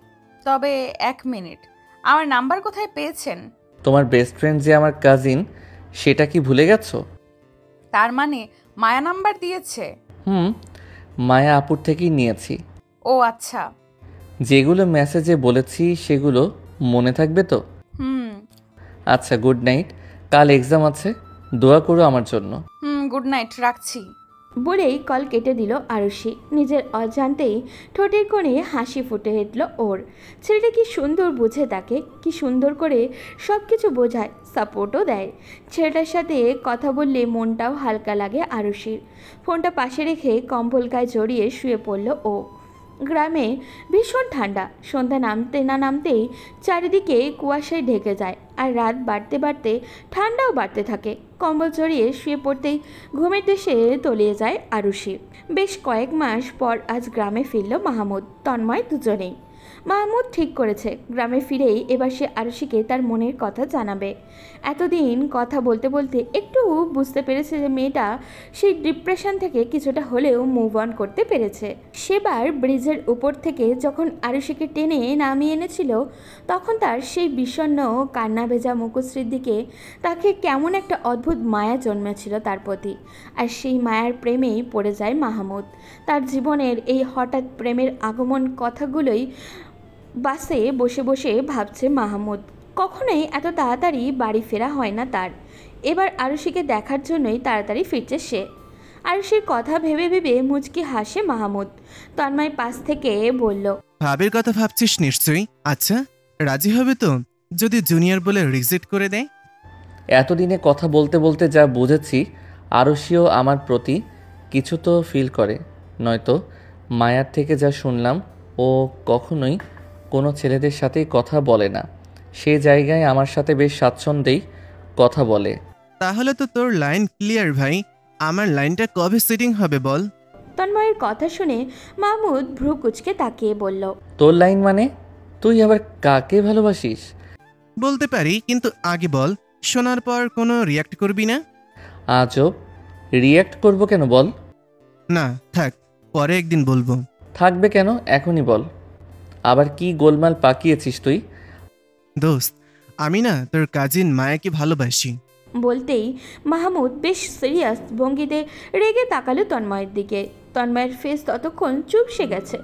তবে 1 মিনিট, আমার নাম্বার কোথায় পেয়েছেন? তোমার বেস্ট ফ্রেন্ড যে আমার কাজিন, সেটা কি ভুলে গেছো? তার মানে মায়া নাম্বার দিয়েছে? হুম, মায়া আপুর থেকেই নিয়েছি। ও আচ্ছা। যেগুলো মেসেজে বলেছি সেগুলো মনে থাকবে তো? হুম আচ্ছা, গুড নাইট। কাল এক্সাম আছে, দোয়া করো আমার জন্য। গুড নাইট, রাখছি। বলেই কল কেটে দিল আরুষি। নিজের অজান্তেই ঠোঁটের কোণে হাসি ফুটে উঠল ওর। ছেলেটা কি সুন্দর বোঝে তাকে, কি সুন্দর করে সব কিছু বোঝায়, সাপোর্টও দেয়। ছেলেটার সাথে কথা বললে মনটাও হালকা লাগে আরুষির। ফোনটা পাশে রেখে কম্বল গায়ে জড়িয়ে শুয়ে পড়ল ও। গ্রামে ভীষণ ঠান্ডা। সন্ধ্যা নামতে না নামতেই চারিদিকে কুয়াশায় ঢেকে যায়, আর রাত বাড়তে বাড়তে ঠান্ডাও বাড়তে থাকে। কম্বল জড়িয়ে শুয়ে পড়তেই ঘুমের দেশে তলিয়ে যায় আরুষি। বেশ কয়েক মাস পর আজ গ্রামে ফিরল মাহমুদ, তন্ময় দুজনেই। মাহমুদ ঠিক করেছে গ্রামে ফিরেই এবার সে আরুষিকে তার মনের কথা জানাবে। এতদিন কথা বলতে বলতে একটু বুঝতে পেরেছে যে মেয়েটা সেই ডিপ্রেশন থেকে কিছুটা হলেও মুভ অন করতে পেরেছে। সেবার ব্রিজের উপর থেকে যখন আরুষিকে টেনে নামিয়ে এনেছিল, তখন তার সেই বিষণ্ণ কান্না ভেজা মুখশ্রীর দিকে তাকে কেমন একটা অদ্ভুত মায়া জন্মেছিল তার প্রতি। আর সেই মায়ার প্রেমেই পড়ে যায় মাহমুদ। তার জীবনের এই হঠাৎ প্রেমের আগমন কথাগুলোই বাসে বসে বসে ভাবছে মাহমুদ। কখনোই এত তাড়াতাড়ি বাড়ি ফেরা হয় না তার। এবার আরুষিকে দেখার জন্যই তাড়াতাড়ি ফিরছে সে। আরুষির কথা ভেবে ভেবে মুচকি হাসে মাহমুদ। তন্ময় পাশ থেকে বলল, ভাবের কথা ভাবছিস নিশ্চয়ই। আচ্ছা, রাজি হবে তো যদি জুনিয়র বলে রিজেক্ট করে দেয়? এতদিনে কথা বলতে বলতে যা বুঝেছি, আরশিও আমার প্রতি কিছু তো ফিল করে। নয়তো মায়ার থেকে যা শুনলাম, ও কখনোই কোনো ছেলেদের সাথেই কথা বলে না। সে জায়গায় আমার সাথে বেশ স্বাচ্ছন্দ্যেই কথা বলে। তাহলে তো তোর লাইন ক্লিয়ার ভাই। আমার লাইনটা কবে সেটিং হবে বল? তন্ময়ের কথা শুনে মাহমুদ ভ্রু কুচকে তাকিয়ে বলল, তোর লাইন মানে? তুই আবার কাকে ভালোবাসিস? বলতে পারি, কিন্তু আগে বল। শোনার পর কোনো রিয়াক্ট করবি না? আজব, রিয়্যাক্ট করব কেন বল? না থাক, পরে একদিন বলবো। থাকবে কেন, এখনই বল। আবার কি গোলমাল পাকিয়েছিস তুই? দোস্ত, আমি না তোর কাজিন মায়াকে ভালোবাসি। বলতেই মাহমুদ বেশ সিরিয়াস ভঙ্গিতে রেগে তাকালো তন্ময়ের দিকে। তন্ময়ের ফেস ততক্ষণ চুপসে গেছে।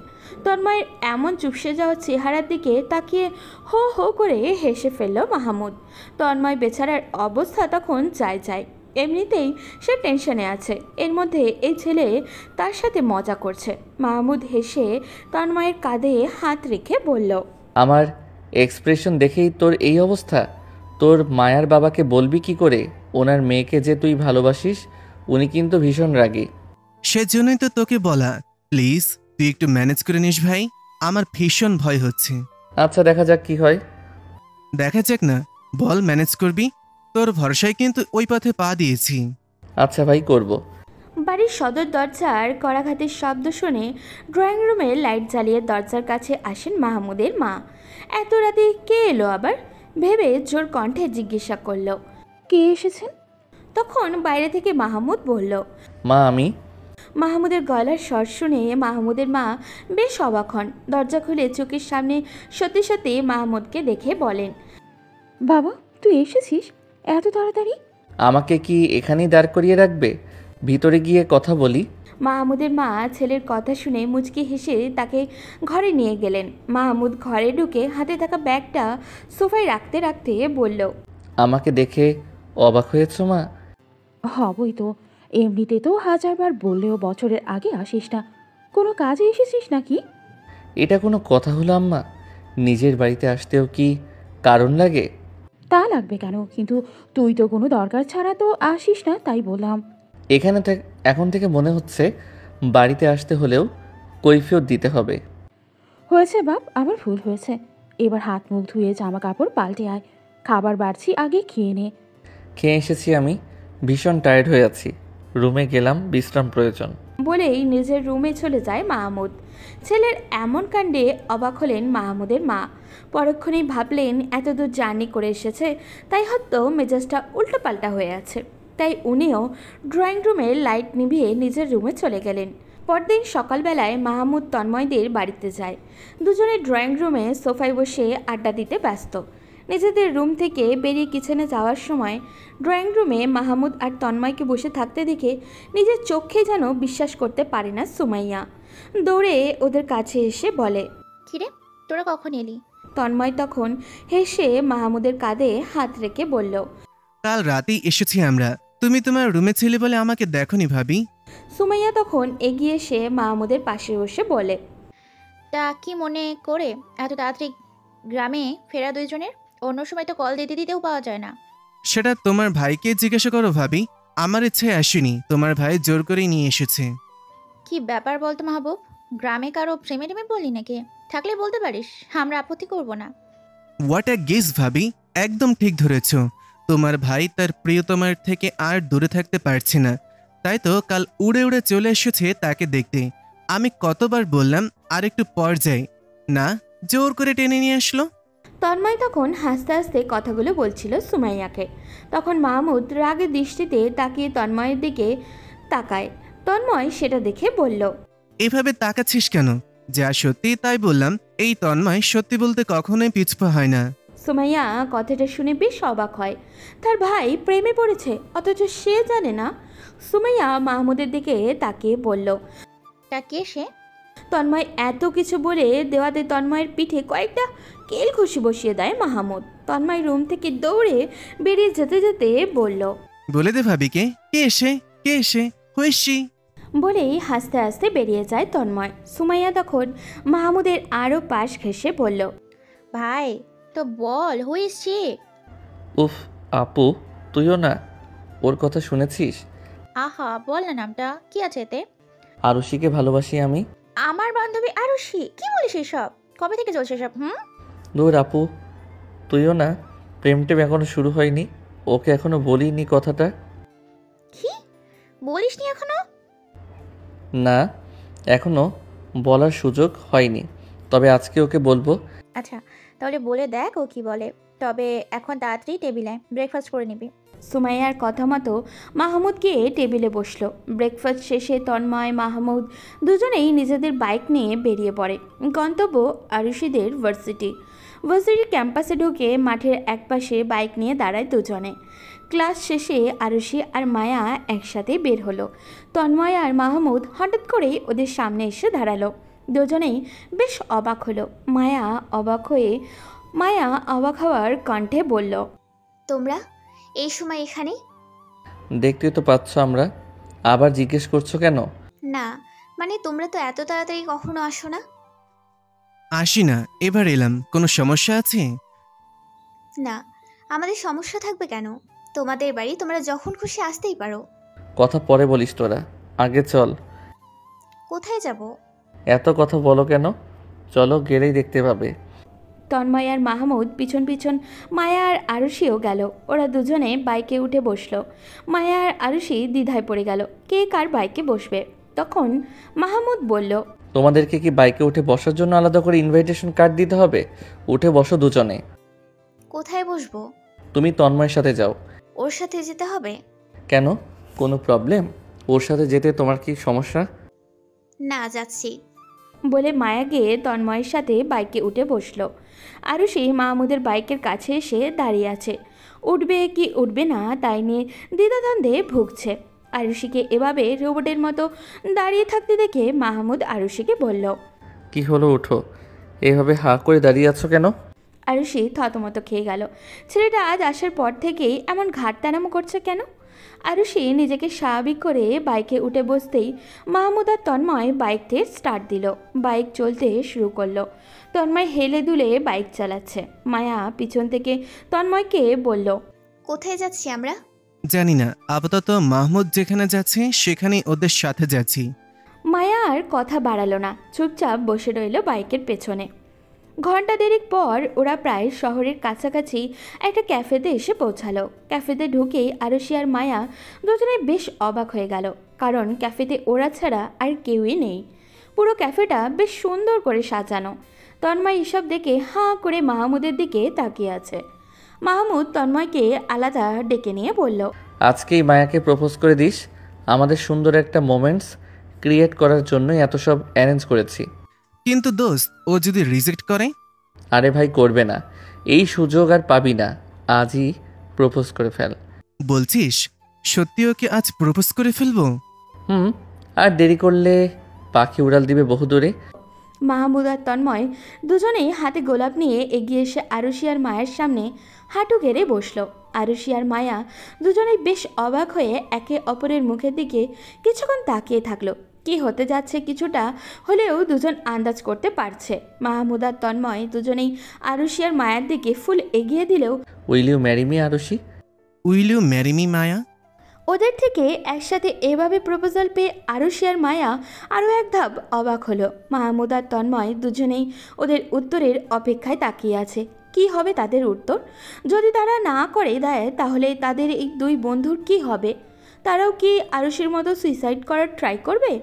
তন্ময়ের এমন চুপসে যাওয়া চেহারার দিকে তাকিয়ে হো হো করে হেসে ফেলল মাহমুদ। তন্ময় বেচারার অবস্থা তখন যায়। এমনিতেই সে টেনশনে আছে, এর মধ্যে এই ছেলে তার সাথে মজা করছে। মাহমুদ হেসে তন্ময়ের কাঁধে হাত রেখে বলল, আমার এক্সপ্রেশন দেখেই তোর এই অবস্থা? তোর মায়ার বাবাকে বলবি কি করে ওনার মেয়েকে যে তুই ভালোবাসিস? উনি কিন্তু ভীষণ রাগী। সেজন্যই তো তোকে বলা, প্লিজ তুই একটু ম্যানেজ করে নিস ভাই। আমার ভীষণ ভয় হচ্ছে। আচ্ছা, দেখা যাক কি হয়। দেখা যাক না, বল ম্যানেজ করবি। তোর ভরসায় কিন্তু ওই পথে পা দিয়েছি। আচ্ছা ভাই, করব। বাড়ির সদর দরজার কড়াঘাতের শব্দ শুনে ড্রয়িং রুমে লাইট জ্বালিয়ে দরজার কাছে আসেন মাহমুদের মা। এত রাতে কে এলো আবার ভেবে জোর কণ্ঠে জিজ্ঞাসা করলো, কে এসেছেন? তখন বাইরে থেকে মাহমুদ বলল। মা, আমি। মাহমুদের গলার স্বর শুনে মাহমুদের মা বেশ অবাক হন। দরজা খুলে চোখের সামনে সত্যি সত্যি মাহমুদকে দেখে বলেন, বাবা, তুই এসেছিস এত তাড়াতাড়ি? আমাকে কি এখানেই দাঁড় করিয়ে রাখবে? ভিতরে গিয়ে কথা বলি। মাহমুদের মা ছেলের কথা শুনে মুচকি হেসে তাকে ঘরে নিয়ে গেলেন। মাহমুদ ঘরে ঢুকে হাতে থাকা ব্যাগটা সোফায় রাখতে রাখতে বলল, আমাকে দেখে অবাক হয়েছো মা? হবই তো, এমনিতে তো হাজারবার বললেও বছরের আগে আসিস না। কোনো কাজে এসেছিস নাকি? এটা কোনো কথা হলো আম্মা? নিজের বাড়িতে আসতেও কি কারণ লাগে? তা লাগবে কেন, কিন্তু তুই তো কোনো দরকার ছাড়া তো আসিস না, তাই বললাম। এখন থেকে মনে হচ্ছে বাড়িতে আসতে হলেও কৈফিয়ত দিতে হবে। হয়েছে বাপ, আমার ভুল হয়েছে। এবার হাত মুখ ধুয়ে জামা কাপড় পাল্টে আয়। খাবার বাড়ছি, আগে খেয়ে নে। খেয়ে এসেছি আমি, ভীষণ টায়ার্ড হয়ে আছি। রুমে গেলাম, বিশ্রাম প্রয়োজন। বলেই নিজের রুমে চলে যায় মাহমুদ। ছেলের এমন কাণ্ডে অবাক হলেন মাহমুদের মা। পরক্ষণেই ভাবলেন এতদূর জার্নি করে এসেছে, তাই হয়তো মেজাজটা উল্টোপাল্টা হয়ে আছে। তাই উনিও ড্রয়িং রুমে লাইট নিভিয়ে নিজের রুমে চলে গেলেন। পরদিন সকালবেলায় মাহমুদ তন্ময়দের বাড়িতে যায়। দুজনে ড্রয়িং রুমে সোফায় বসে আড্ডা দিতে ব্যস্ত। নিজেদের রুম থেকে বেরিয়ে কিচেনে যাওয়ার সময় ড্রয়িং রুমে মাহমুদ আর তন্ময়কে বসে থাকতে দেখে নিজের চোখে যেন বিশ্বাস করতে পারে না সুমাইয়া। দৌড়ে ওদের কাছে এসে বলে, কিরে, তোরা কখন এলি? তন্ময় তখন হেসে মাহমুদের কাঁধে হাত রেখে বলল, কাল রাতেই এসেছি আমরা। তুমি তোমার রুমে ছিলে বলে আমাকে দেখোনি ভাবি। সুমাইয়া তখন এগিয়ে এসে মাহমুদের পাশে বসে বলে, তা কি মনে করে এত তাড়াতাড়ি গ্রামে ফেরা দুইজনের? অন্য সময় তো কল দিতে দিতেও পাওয়া যায় না। সেটা তোমার ভাইকে জিজ্ঞাসা করো ভাবি। আমার ইচ্ছে আসেনি, তোমার ভাই জোর করে নিয়ে এসেছে। কি ব্যাপার বলতো মাহবুব? গ্রামে কারো প্রেমে টেমে বললি নাকি? থাকলে বলতে পারিস, আমরা আপত্তি করব না। হোয়াট আ গেস ভাবি, একদম ঠিক ধরেছ। তোমার ভাই তার প্রিয়তমার থেকে আর দূরে থাকতে পারছে না, তাই তো কাল উড়ে উড়ে চলে এসেছে তাকে দেখতে। আমি কতবার বললাম আর একটু পর যাই, না জোর করে টেনে নিয়ে আসলো। তন্ময় তখন হাসতে হাসতে কথাগুলো বলছিল সুমাইয়াকে। তখন মাহমুদ রাগের দৃষ্টিতে তাকিয়ে তন্ময়ের দিকে তাকায়। তন্ময় সেটা দেখে বলল, এভাবে তাকাচ্ছিস কেন? যা সত্যি তাই বললাম। এই তন্ময় সত্যি বলতে কখনোই পিছপা হয় না। সুমাইয়া কথাটা শুনে বেশ অবাক হয়। তার ভাই প্রেমে পড়েছে অথচ সে জানে না। সুমাইয়া মাহমুদের দিকে তাকিয়ে বলল, তা কে সে? তন্ময় এত কিছু বলে দেওয়াতে তন্ময়ের পিঠে কয়েকটা কেল খুশি বসিয়ে দেয় মাহমুদ। তন্ময় রুম থেকে দৌড়ে বেরিয়ে যেতে যেতে বলল, বলে দে ভাবিকে, কে এসে কে এসে হয়েছি বলেই হাসতে হাসতে বেরিয়ে যায় তন্ময়। সুমাইয়া তখন মাহমুদের আরও পাশ ঘেঁষে বলল, ভাই তো বল, হয়েছি। উফ আপু, তুইও না ওর কথা শুনেছিস? আহা, বল না নামটা, কি আছে এতে? আরুষিকে ভালোবাসি আমি। আমার বান্ধবী আরুষি? কি বলিস এসব? কবে থেকে চলছে সব? দূর আপু, তুইও না, প্রেম টেম এখনো শুরু হয়নি, ওকে এখনো বলিনি কথাটা। কি বলিসনি এখনো? না, এখনো বলার সুযোগ হয়নি, তবে আজকে ওকে বলবো। আচ্ছা, তাহলে বলে দেখ ও কি বলে। তবে এখন তাড়াতাড়ি টেবিলে ব্রেকফাস্ট করে নিবি। সুমাইয়ার কথা মতো মাহমুদ গিয়ে টেবিলে বসলো। ব্রেকফাস্ট শেষে তন্ময় মাহমুদ দুজনেই নিজেদের বাইক নিয়ে বেরিয়ে পড়ে। গন্তব্য আরুষিদের ভার্সিটির ক্যাম্পাসে ঢুকে মাঠের একপাশে বাইক নিয়ে দাঁড়ায় দুজনে। ক্লাস শেষে আরুষি আর মায়া একসাথে বের হলো। তন্ময় আর মাহমুদ হঠাৎ করেই ওদের সামনে এসে দাঁড়ালো। দুজনেই বেশ অবাক হলো। মায়া অবাক হওয়ার কণ্ঠে বলল, তোমরা এই সময় এখানে? দেখতেই তো পাচ্ছ আমরা, আবার জিজ্ঞেস করছো কেন? না মানে তোমরা তো এত তাড়াতাড়ি কখনো আসো না। আসি না, এবার এলাম। কোনো সমস্যা আছে? না, আমাদের সমস্যা থাকবে কেন? তোমাদের বাড়ি, তোমরা যখন খুশি আসতেই পারো। কথা পরে বলিস তোরা, আগে চল। কোথায় যাব? এত কথা বলো কেন? চলো, গেলেই দেখতে পাবে। তন্ময় আর মাহমুদ পিছন পিছন মায়া আর আরুষিও গেল। ওরা দুজনে বাইকে উঠে বসলো। মায়া আর আরুষি দ্বিধায় পড়ে গেল কে কার বাইকে বসবে। তখন মাহমুদ বলল, তোমাদেরকে কি বাইকে উঠে বসার জন্য আলাদা করে ইনভাইটেশন কার্ড দিতে হবে? উঠে বসো দুজনে। কোথায় বসবো? তুমি তন্ময়ের সাথে যাও। ওর সাথে যেতে হবে? কেন, কোনো প্রবলেম? ওর সাথে যেতে তোমার কি সমস্যা? না, যাচ্ছি বলে মায়া গিয়ে তন্ময়ের সাথে বাইকে উঠে বসলো। আরুষি মাহমুদের বাইকের কাছে এসে দাঁড়িয়ে আছে। উঠবে কি উঠবে না তাই নিয়ে দ্বিধাদ্বন্দ্বে ভুগছে। আরুষিকে এভাবে রোবটের মতো দাঁড়িয়ে থাকতে দেখে মাহমুদ আরুষিকে বলল, কি হলো, উঠো। এভাবে হাঁ করে দাঁড়িয়ে আছো কেন? আরুষি থতমত খেয়ে গেল। ছেলেটা আজ আসার পর থেকেই এমন ঘাটতারামো করছে কেন? আরুষি নিজেকে স্বাভাবিক করে বাইকে উঠে বসতেই মাহমুদ আর তন্ময় বাইকতে স্টার্ট দিল। বাইক চলতে শুরু করলো। তন্ময় হেলে দুলে বাইক চালাচ্ছে। মায়া পিছন থেকে তন্ময়কে বলল, কোথায় যাচ্ছি আমরা? জানি না, আপাতত মাহমুদ যেখানে যাচ্ছে সেখানেই ওদের সাথে যাচ্ছি। মায়া আর কথা বাড়ালো না, চুপচাপ বসে রইল বাইকের পেছনে। ঘন্টা দেড়েক পর ওরা প্রায় শহরের কাছাকাছি একটা ক্যাফেতে এসে পৌঁছালো। ক্যাফেতে ঢুকেই আরুষি আর মায়া দুজনে বেশ অবাক হয়ে গেল, কারণ ক্যাফেতে ওরা ছাড়া আর কেউই নেই। পুরো ক্যাফেটা বেশ সুন্দর করে সাজানো। তন্ময় এসব দেখে হাঁ করে মাহমুদের দিকে তাকিয়ে আছে। মাহমুদ তন্ময়কে আলাদা ডেকে নিয়ে বলল, আজকেই মায়াকে প্রপোজ করে দিস, আমাদের সুন্দর একটা মোমেন্টস ক্রিয়েট করার জন্যই এত সব অ্যারেঞ্জ করেছি। কিন্তু দোস্ত, ও যদি রিজেক্ট করে? আরে ভাই, করবে না, এই সুযোগ আর পাবি না, আজই প্রপোজ করে ফেল। বলছিস সত্যি ওকে আজ প্রপোজ করে ফেলবো? হুম, আর দেরি করলে পাখি উড়াল দিবে বহু দূরে। মাহমুদ আর তন্ময় দুজনেই হাতে গোলাপ নিয়ে এগিয়ে এসে আরুষি আর মায়ের সামনে হাঁটু গেড়ে বসলো। আরুষি আর মায়া দুজনেই বেশ অবাক হয়ে একে অপরের মুখের দিকে কিছুক্ষণ তাকিয়ে থাকলো। কি হতে যাচ্ছে কিছুটা হলেও দুজন আন্দাজ করতে পারছে। মাহমুদ আর তন্ময় দুজনেই আরুষি আর মায়ার দিকে ফুল এগিয়ে দিলেও will you marry me Arushi? Will you marry me Maya? ওদের থেকে একসাথে এভাবে প্রপোজাল পেয়ে আরুষি আর মায়া আরও এক ধাপ অবাক হলো। মাহমুদ আর তন্ময় দুজনেই ওদের উত্তরের অপেক্ষায় তাকিয়ে আছে। কি হবে তাদের উত্তর? যদি তারা না করে দেয় তাহলে তাদের এই দুই বন্ধুর কি হবে? তারাও কি আরুষির মতো সুইসাইড করার ট্রাই করবে?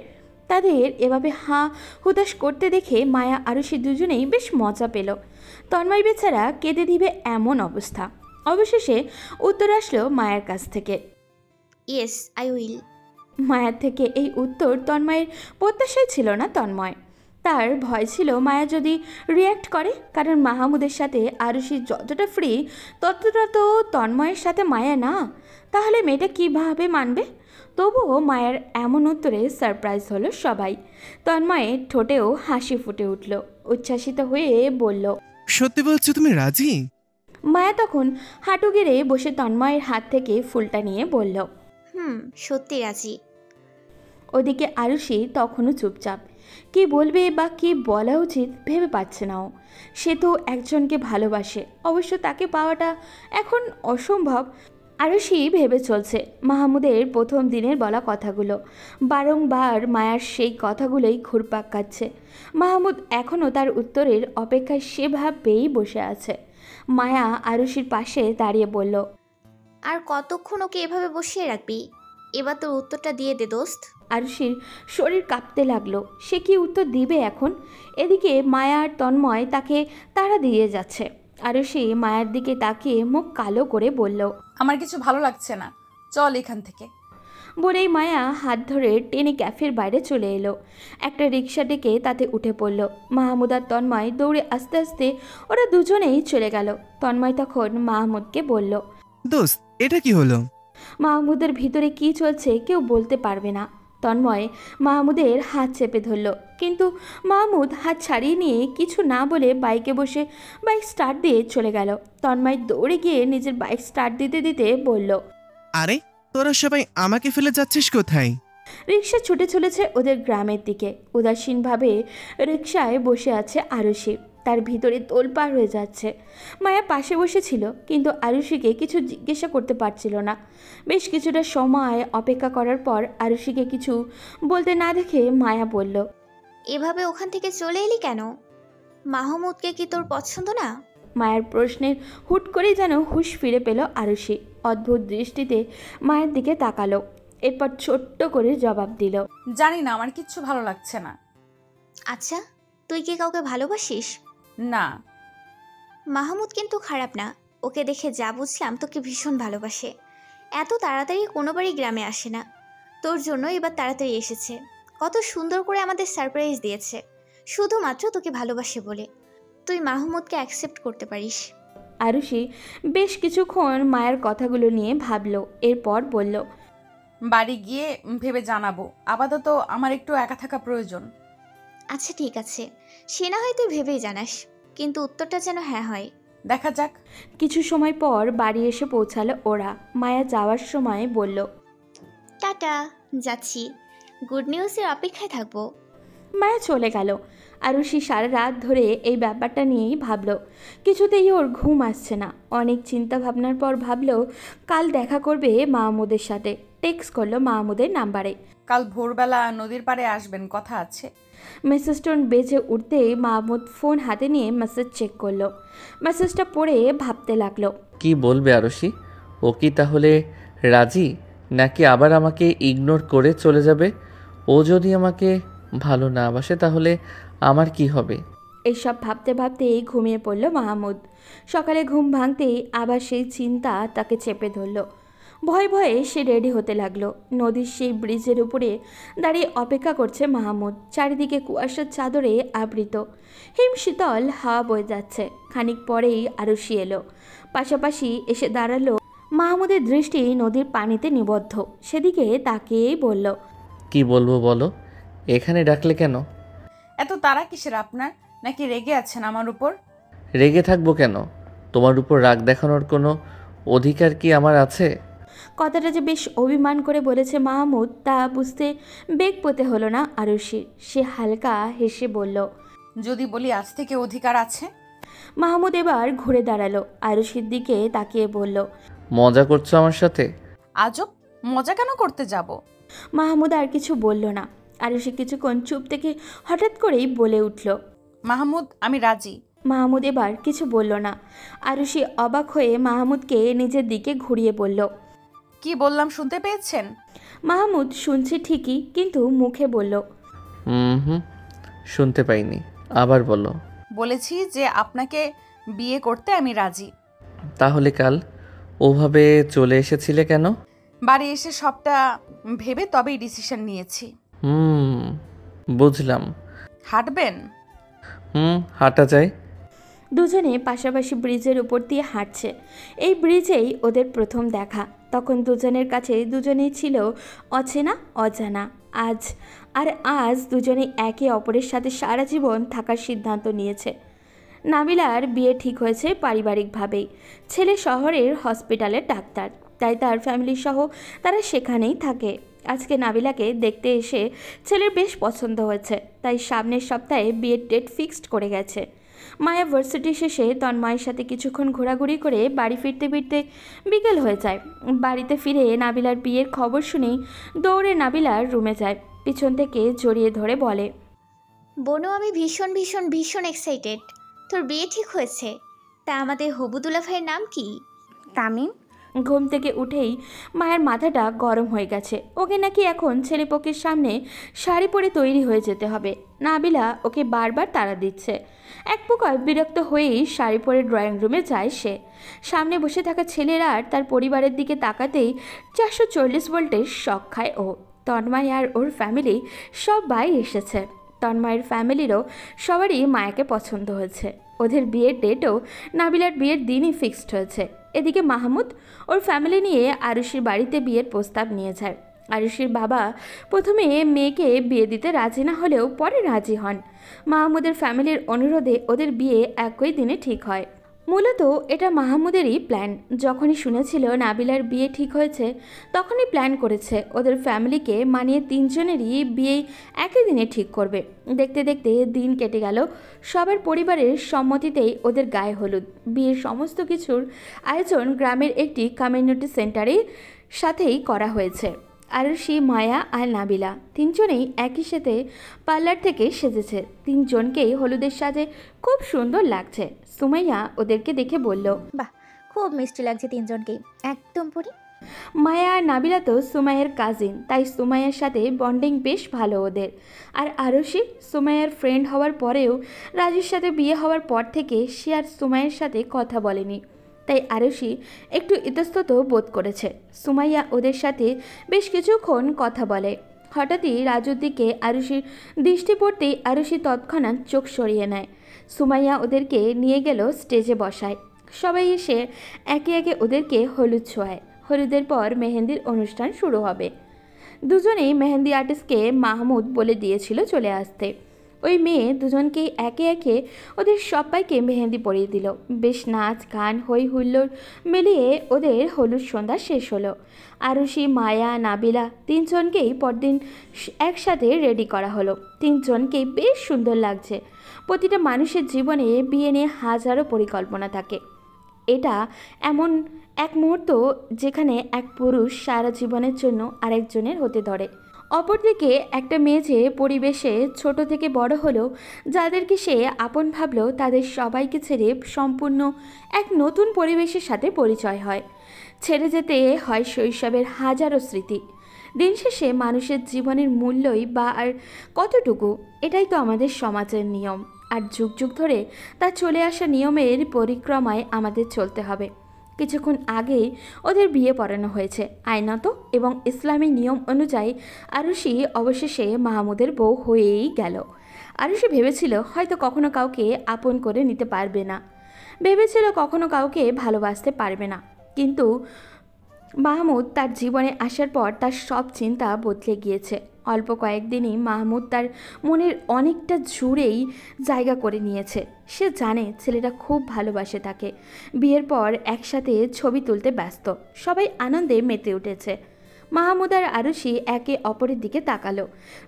তাদের এভাবে হাঁ হুতাশ করতে দেখে মায়া আরুষি দুজনেই বেশ মজা পেল। তন্ময় বেচারা কেঁদে দিবে এমন অবস্থা। অবশেষে উত্তর আসলো মায়ের কাছ থেকে। Yes, I will. মায়ার থেকে এই উত্তর তন্ময়ের প্রত্যাশাই ছিল না। তন্ময় তার ভয় ছিল মায়া যদি রিয়্যাক্ট করে, কারণ মাহমুদের সাথে আরুষি যতটা ফ্রি ততটা তো তন্ময়ের সাথে মায়া না। তাহলে মেয়েটা কীভাবে মানবে? তবুও মায়ের এমন উত্তরে সারপ্রাইজ হলো সবাই। তন্ময়ের ঠোঁটেও হাসি ফুটে উঠল। উচ্ছ্বাসিত হয়ে বলল, সত্যি বলছো তুমি রাজি? মায়া তখন হাঁটু গেড়ে বসে তন্ময়ের হাত থেকে ফুলটা নিয়ে বলল, সত্যি রাজি। ওদিকে আরুষি তখনও চুপচাপ। কি বলবে বা কি বলা উচিত ভেবে পাচ্ছে না ও। সে তো একজনকে ভালোবাসে, অবশ্য তাকে পাওয়াটা এখন অসম্ভব। আরুষি ভেবে চলছে মাহমুদের প্রথম দিনের বলা কথাগুলো। বারংবার মায়ার সেই কথাগুলোই ঘুরপাক কাটছে। মাহমুদ এখনও তার উত্তরের অপেক্ষায় সেভাবেই বসে আছে। মায়া আরুষির পাশে দাঁড়িয়ে বলল, আর কতক্ষণ ওকে এভাবে বসিয়ে রাখবি? এবার তোর উত্তরটা দিয়ে দে দোস্ত। আরুষির শরীর কাঁপতে লাগলো। সে কি উত্তর দিবে এখন? এদিকে মায়া আর তন্ময় তাকে তাড়া দিয়ে যাচ্ছে। আরুষি মায়ের দিকে তাকিয়ে মুখ কালো করে বলল, আমার কিছু ভালো লাগছে না, চল এখান থেকে। বলেই মায়া হাত ধরে টেনে ক্যাফের বাইরে চলে এলো। একটা রিক্সা ডেকে তাতে উঠে পড়ল। মাহমুদ আর তন্ময় দৌড়ে আস্তে আস্তে ওরা দুজনেই চলে গেল। তন্ময় তখন মাহমুদকে বলল, দোস্ত, এটা কি হলো? মাহমুদের ভিতরে কি চলছে কেউ বলতে পারবে না। তন্ময় মাহমুদের হাত চেপে ধরল, কিন্তু মাহমুদ হাত ছাড়িয়ে নিয়ে কিছু না বলে বাইকে বসে বাইক স্টার্ট দিয়ে চলে গেল। তন্ময় দৌড়ে গিয়ে নিজের বাইক স্টার্ট দিতে দিতে বলল, আরে তোরা সবাই আমাকে ফেলে যাচ্ছিস কোথায়? রিক্সা ছুটে চলেছে ওদের গ্রামের দিকে। উদাসীনভাবে রিক্সায় বসে আছে আরুষি। তার ভিতরে তোলপাড় হয়ে যাচ্ছে। মায়া পাশে বসেছিল, কিন্তু আরুষিকে কিছু জিজ্ঞাসা করতে পারছিল না। বেশ কিছুটা সময় অপেক্ষা করার পর আরুষিকে কিছু বলতে না দেখে মায়া বলল, এভাবে ওখান থেকে চলে এলি কেন? মাহমুদকে কি তোর পছন্দ না? মায়ের প্রশ্নের হুট করেই যেন হুঁশ ফিরে পেল আরুষি। অদ্ভুত দৃষ্টিতে মায়ের দিকে তাকালো, এরপর ছোট্ট করে জবাব দিল, জানি না, আমার কিচ্ছু ভালো লাগছে না। আচ্ছা, তুই কি কাউকে ভালোবাসিস? না। মাহমুদ কিন্তু খারাপ না, ওকে দেখে যা বুঝলাম তোকে ভীষণ ভালোবাসে। এত তাড়াতাড়ি কোনোবারই গ্রামে আসে না, তোর জন্য এবার তাড়াতাড়ি এসেছে। কত সুন্দর করে আমাদের সারপ্রাইজ দিয়েছে, শুধুমাত্র তোকে ভালোবাসে বলে। তুই মাহমুদকে অ্যাকসেপ্ট করতে পারিস। আরুষি বেশ কিছুক্ষণ মায়ের কথাগুলো নিয়ে ভাবল, এরপর বলল, বাড়ি গিয়ে ভেবে জানাবো, আপাতত আমার একটু একা থাকা প্রয়োজন। আচ্ছা ঠিক আছে, সে না হয় তুই ভেবেই জানাস, কিন্তু উত্তরটা যেন হ্যাঁ হয়। দেখা যাক। কিছু সময় পর বাড়ি এসে পৌঁছালো ওরা। মায়া যাওয়ার সময় বলল, টাটা, যাচ্ছি, গুড নিউজের অপেক্ষায় থাকবো। মায়া চলে গেল। আরুষি সারা রাত ধরে এই ব্যাপারটা নিয়েই ভাবল। কিছুতেই ওর ঘুম আসছে না। অনেক চিন্তা ভাবনার পর ভাবল কাল দেখা করবে মাহমুদের সাথে। টেক্সট করলো মাহমুদের নাম্বারে, কাল ভোরবেলা নদীর পাড়ে আসবেন, কথা আছে। মেসেজ টোন বেজে উঠতেই মাহমুদ ফোন হাতে নিয়ে মেসেজ চেক করলো। মেসেজটা পড়ে ভাবতে লাগলো, কি বলবে আরুষি? ও কি তাহলে রাজি, নাকি আবার আমাকে ইগনোর করে চলে যাবে? ও যদি আমাকে ভালো না বাসে তাহলে আমার কি হবে? এইসব ভাবতে ভাবতেই ঘুমিয়ে পড়ল মাহমুদ। সকালে ঘুম ভাঙতেই আবার সেই চিন্তা তাকে চেপে ধরল। ভয়ে ভয়ে সে রেডি হতে লাগলো। নদীর সেই ব্রিজের উপরে দাঁড়িয়ে অপেক্ষা করছে মাহমুদ। চারিদিকে কুয়াশার চাদরে আবৃত, হিম শীতল হাওয়া বয়ে যাচ্ছে। খানিক পরেই আরুষি এলো, পাশাপাশি এসে দাঁড়ালো। মাহমুদের দৃষ্টি নদীর পানিতে নিবদ্ধ, সেদিকে তাকিয়েই বলল, কি বলবো বলো, এখানে ডাকলে কেন? এত তাড়া কিসের আপনার? নাকি রেগে আছেন আমার উপর? রেগে থাকবো কেন? তোমার উপর রাগ দেখানোর কোনো অধিকার কি আমার আছে? কথাটা যে বেশ অভিমান করে বলেছে মাহমুদ তা বুঝতে বেগ পেতে হলো না আরুষির। সে হালকা হেসে বলল, যদি বলি আজ থেকে অধিকার আছে। মাহমুদ এবার ঘুরে দাঁড়ালো, আরুষির দিকে তাকিয়ে বলল, মজা করছো আমার সাথে? আজব, মজা কেন করতে যাব? মাহমুদ আর কিছু বলল না। আরুষি কিছুক্ষণ চুপ থেকে হঠাৎ করেই বলে উঠল, মাহমুদ, আমি রাজি। মাহমুদ এবার কিছু বলল না। আরুষি অবাক হয়ে মাহমুদকে নিজের দিকে ঘুরিয়ে বলল, কি বললাম শুনতে পেয়েছেন? মাহমুদ শুনছে ঠিকই, কিন্তু মুখে বলল, হুম, শুনতে পাইনি, আবার বলো। বলেছি যে আপনাকে বিয়ে করতে আমি রাজি। তাহলে কাল ওভাবে চলে এসেছিলে কেন? বাড়ি এসে সবটা ভেবে তবেই ডিসিশন নিয়েছি। বুঝলাম। হাঁটবেন? হাঁটা যায়। দুজনে পাশাপাশি ব্রিজের উপর দিয়ে হাঁটছে। এই ব্রিজেই ওদের প্রথম দেখা। তখন দুজনের কাছে দুজনেই ছিল অচেনা অজানা। আজ দুজনে একে অপরের সাথে সারা জীবন থাকার সিদ্ধান্ত নিয়েছে। নাবিলার বিয়ে ঠিক হয়েছে পারিবারিকভাবেই। ছেলে শহরের হসপিটালের ডাক্তার, তাই তার ফ্যামিলি সহ তারা সেখানেই থাকে। আজকে নাবিলাকে দেখতে এসে ছেলের বেশ পছন্দ হয়েছে, তাই সামনের সপ্তাহে বিয়ের ডেট ফিক্সড করে গেছে। মায়া ভার্সিটি শেষে তন্ময়ের সাথে কিছুক্ষণ ঘোরাঘুরি করে বাড়ি ফিরতে ফিরতে বিকেল হয়ে যায়। বাড়িতে ফিরে নাবিলার বিয়ের খবর শুনেই দৌড়ে নাবিলার রুমে যায়। পিছন থেকে জড়িয়ে ধরে বলে, বনু, আমি ভীষণ ভীষণ ভীষণ এক্সাইটেড। তোর বিয়ে ঠিক হয়েছে। তা আমাদের হবু দুলাভাইয়ের নাম কি? তামিম। ঘুম থেকে উঠেই মায়ের মাথাটা গরম হয়ে গেছে। ওকে নাকি এখন ছেলেপক্ষের সামনে শাড়ি পরে তৈরি হয়ে যেতে হবে। নাবিলা ওকে বারবার তাড়া দিচ্ছে। এক প্রকার বিরক্ত হয়েই শাড়ি পরে ড্রয়িং রুমে যায় সে। সামনে বসে থাকা ছেলেরা আর তার পরিবারের দিকে তাকাতেই 440 ভোল্টের শক খায় ও। তন্ময় আর ওর ফ্যামিলি সবাই এসেছে। তন্ময়ের ফ্যামিলিরও সবারই মায়াকে পছন্দ হয়েছে। ওদের বিয়ের ডেটও নাবিলার বিয়ের দিনই ফিক্সড হয়েছে। এদিকে মাহমুদ ওর ফ্যামিলি নিয়ে আরুষির বাড়িতে বিয়ের প্রস্তাব নিয়ে যায়। আরুষির বাবা প্রথমে মেয়েকে বিয়ে দিতে রাজি না হলেও পরে রাজি হন। মাহমুদের ফ্যামিলির অনুরোধে ওদের বিয়ে একই দিনে ঠিক হয়। মূলত এটা মাহমুদেরই প্ল্যান। যখনই শুনেছিল নাবিলার বিয়ে ঠিক হয়েছে তখনই প্ল্যান করেছে ওদের ফ্যামিলিকে মানিয়ে তিনজনেরই বিয়ে একই দিনে ঠিক করবে। দেখতে দেখতে দিন কেটে গেল। সবার পরিবারের সম্মতিতেই ওদের গায়ে হলুদ। বিয়ের সমস্ত কিছুর আয়োজন গ্রামের একটি কমিউনিটি সেন্টারের সাথেই করা হয়েছে। আরুষি, মায়া আর নাবিলা তিনজনেই একই সাথে পার্লার থেকে সেজেছে। তিনজনকেই হলুদের সাজে খুব সুন্দর লাগছে। সুমাইয়া ওদেরকে দেখে বলল, বাহ, খুব মিষ্টি লাগছে তিনজনকেই, একদম পরি। মায়া আর নাবিলা তো সুমাইয়ার কাজিন, তাই সুমাইয়ার সাথে বন্ডিং বেশ ভালো ওদের। আর আরুষি সুমাইয়ার ফ্রেন্ড হওয়ার পরেও রাজুর সাথে বিয়ে হওয়ার পর থেকে সে আর সুমাইয়ার সাথে কথা বলেনি, তাই আরুষি একটু ইতস্তত বোধ করেছে। সুমাইয়া ওদের সাথে বেশ কিছুক্ষণ কথা বলে। হঠাৎই রাজুর দিকে আরুষির দৃষ্টি পড়তেই আরুষি তৎক্ষণাৎ চোখ সরিয়ে নেয়। সুমাইয়া ওদেরকে নিয়ে গেল স্টেজে বসায়। সবাই এসে একে একে ওদেরকে হলুদ ছোঁয়ায়। হলুদের পর মেহেন্দির অনুষ্ঠান শুরু হবে। দুজনেই মেহেন্দি আর্টিস্টকে মাহমুদ বলে দিয়েছিল চলে আসতে। ওই মেয়ে দুজনকেই একে একে ওদের সবাইকে মেহেন্দি পরিয়ে দিল। বেশ নাচ গান হই হুল্লোড় মিলিয়ে ওদের হলুদ সন্ধ্যা শেষ হলো। আরুষি, মায়া, নাবিলা তিনজনকেই পরদিন একসাথে রেডি করা হলো। তিনজনকেই বেশ সুন্দর লাগছে। প্রতিটা মানুষের জীবনে বিয়ে নিয়ে হাজারো পরিকল্পনা থাকে। এটা এমন এক মুহূর্ত যেখানে এক পুরুষ সারা জীবনের জন্য আরেকজনের হতে ধরে। অপরদিকে একটা মেয়ে যে পরিবেশে ছোট থেকে বড় হলো, যাদেরকে সে আপন ভাবলো, তাদের সবাইকে ছেড়ে সম্পূর্ণ এক নতুন পরিবেশের সাথে পরিচয় হয়। ছেড়ে যেতে হয় শৈশবের হাজারো স্মৃতি। দিন শেষে মানুষের জীবনের মূল্যই বা আর কতটুকু, এটাই তো আমাদের সমাজের নিয়ম। আর যুগ যুগ ধরে তা চলে আসা নিয়মের পরিক্রমায় আমাদের চলতে হবে। কিছুক্ষণ আগেই ওদের বিয়ে পড়ানো হয়েছে আইনত এবং ইসলামী নিয়ম অনুযায়ী আরুষি অবশেষে মাহমুদের বউ হয়েই গেল। আরুষি ভেবেছিল হয়তো কখনো কাউকে আপন করে নিতে পারবে না, ভেবেছিল কখনো কাউকে ভালোবাসতে পারবে না, কিন্তু মাহমুদ তার জীবনে আসার পর তার সব চিন্তা বদলে গিয়েছে। অল্প কয়েকদিনই মাহমুদ তার মনের অনেকটা জুড়েই জায়গা করে নিয়েছে। সে জানে ছেলেটা খুব ভালোবাসে তাকে। বিয়ের পর একসাথে ছবি তুলতে ব্যস্ত, সবাই আনন্দে মেতে উঠেছে। মাহমুদ আর আরুষি একে অপরের দিকে তাকালো।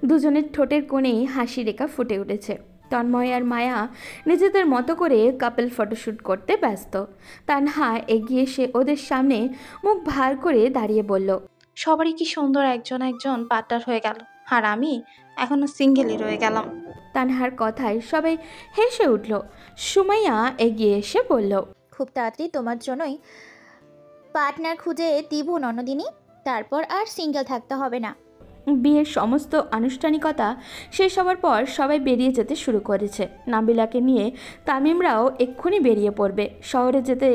দুজনের ঠোঁটের কোণেই হাসি রেখা ফুটে উঠেছে। তন্ময় আর মায়া নিজেদের মতো করে কাপল ফটোশ্যুট করতে ব্যস্ত। তানহা এগিয়ে এসে ওদের সামনে মুখ ভার করে দাঁড়িয়ে বলল, সবারই কি সুন্দর একজন একজন পার্টনার হয়ে গেল, আর আমি এখনো সিঙ্গেলই রয়ে গেলাম। তানহার কথায় সবাই হেসে উঠল। সুমাইয়া এগিয়ে এসে বলল, খুব তাড়াতাড়ি তোমার জন্যই পার্টনার খুঁজে দিব ননদিনী, তারপর আর সিঙ্গেল থাকতে হবে না। বিয়ের সমস্ত আনুষ্ঠানিকতা শেষ হওয়ার পর সবাই বেরিয়ে যেতে শুরু করেছে। নাবিলাকে নিয়ে তামিমরাও এক্ষুনি বেরিয়ে পড়বে। শহরে যেতে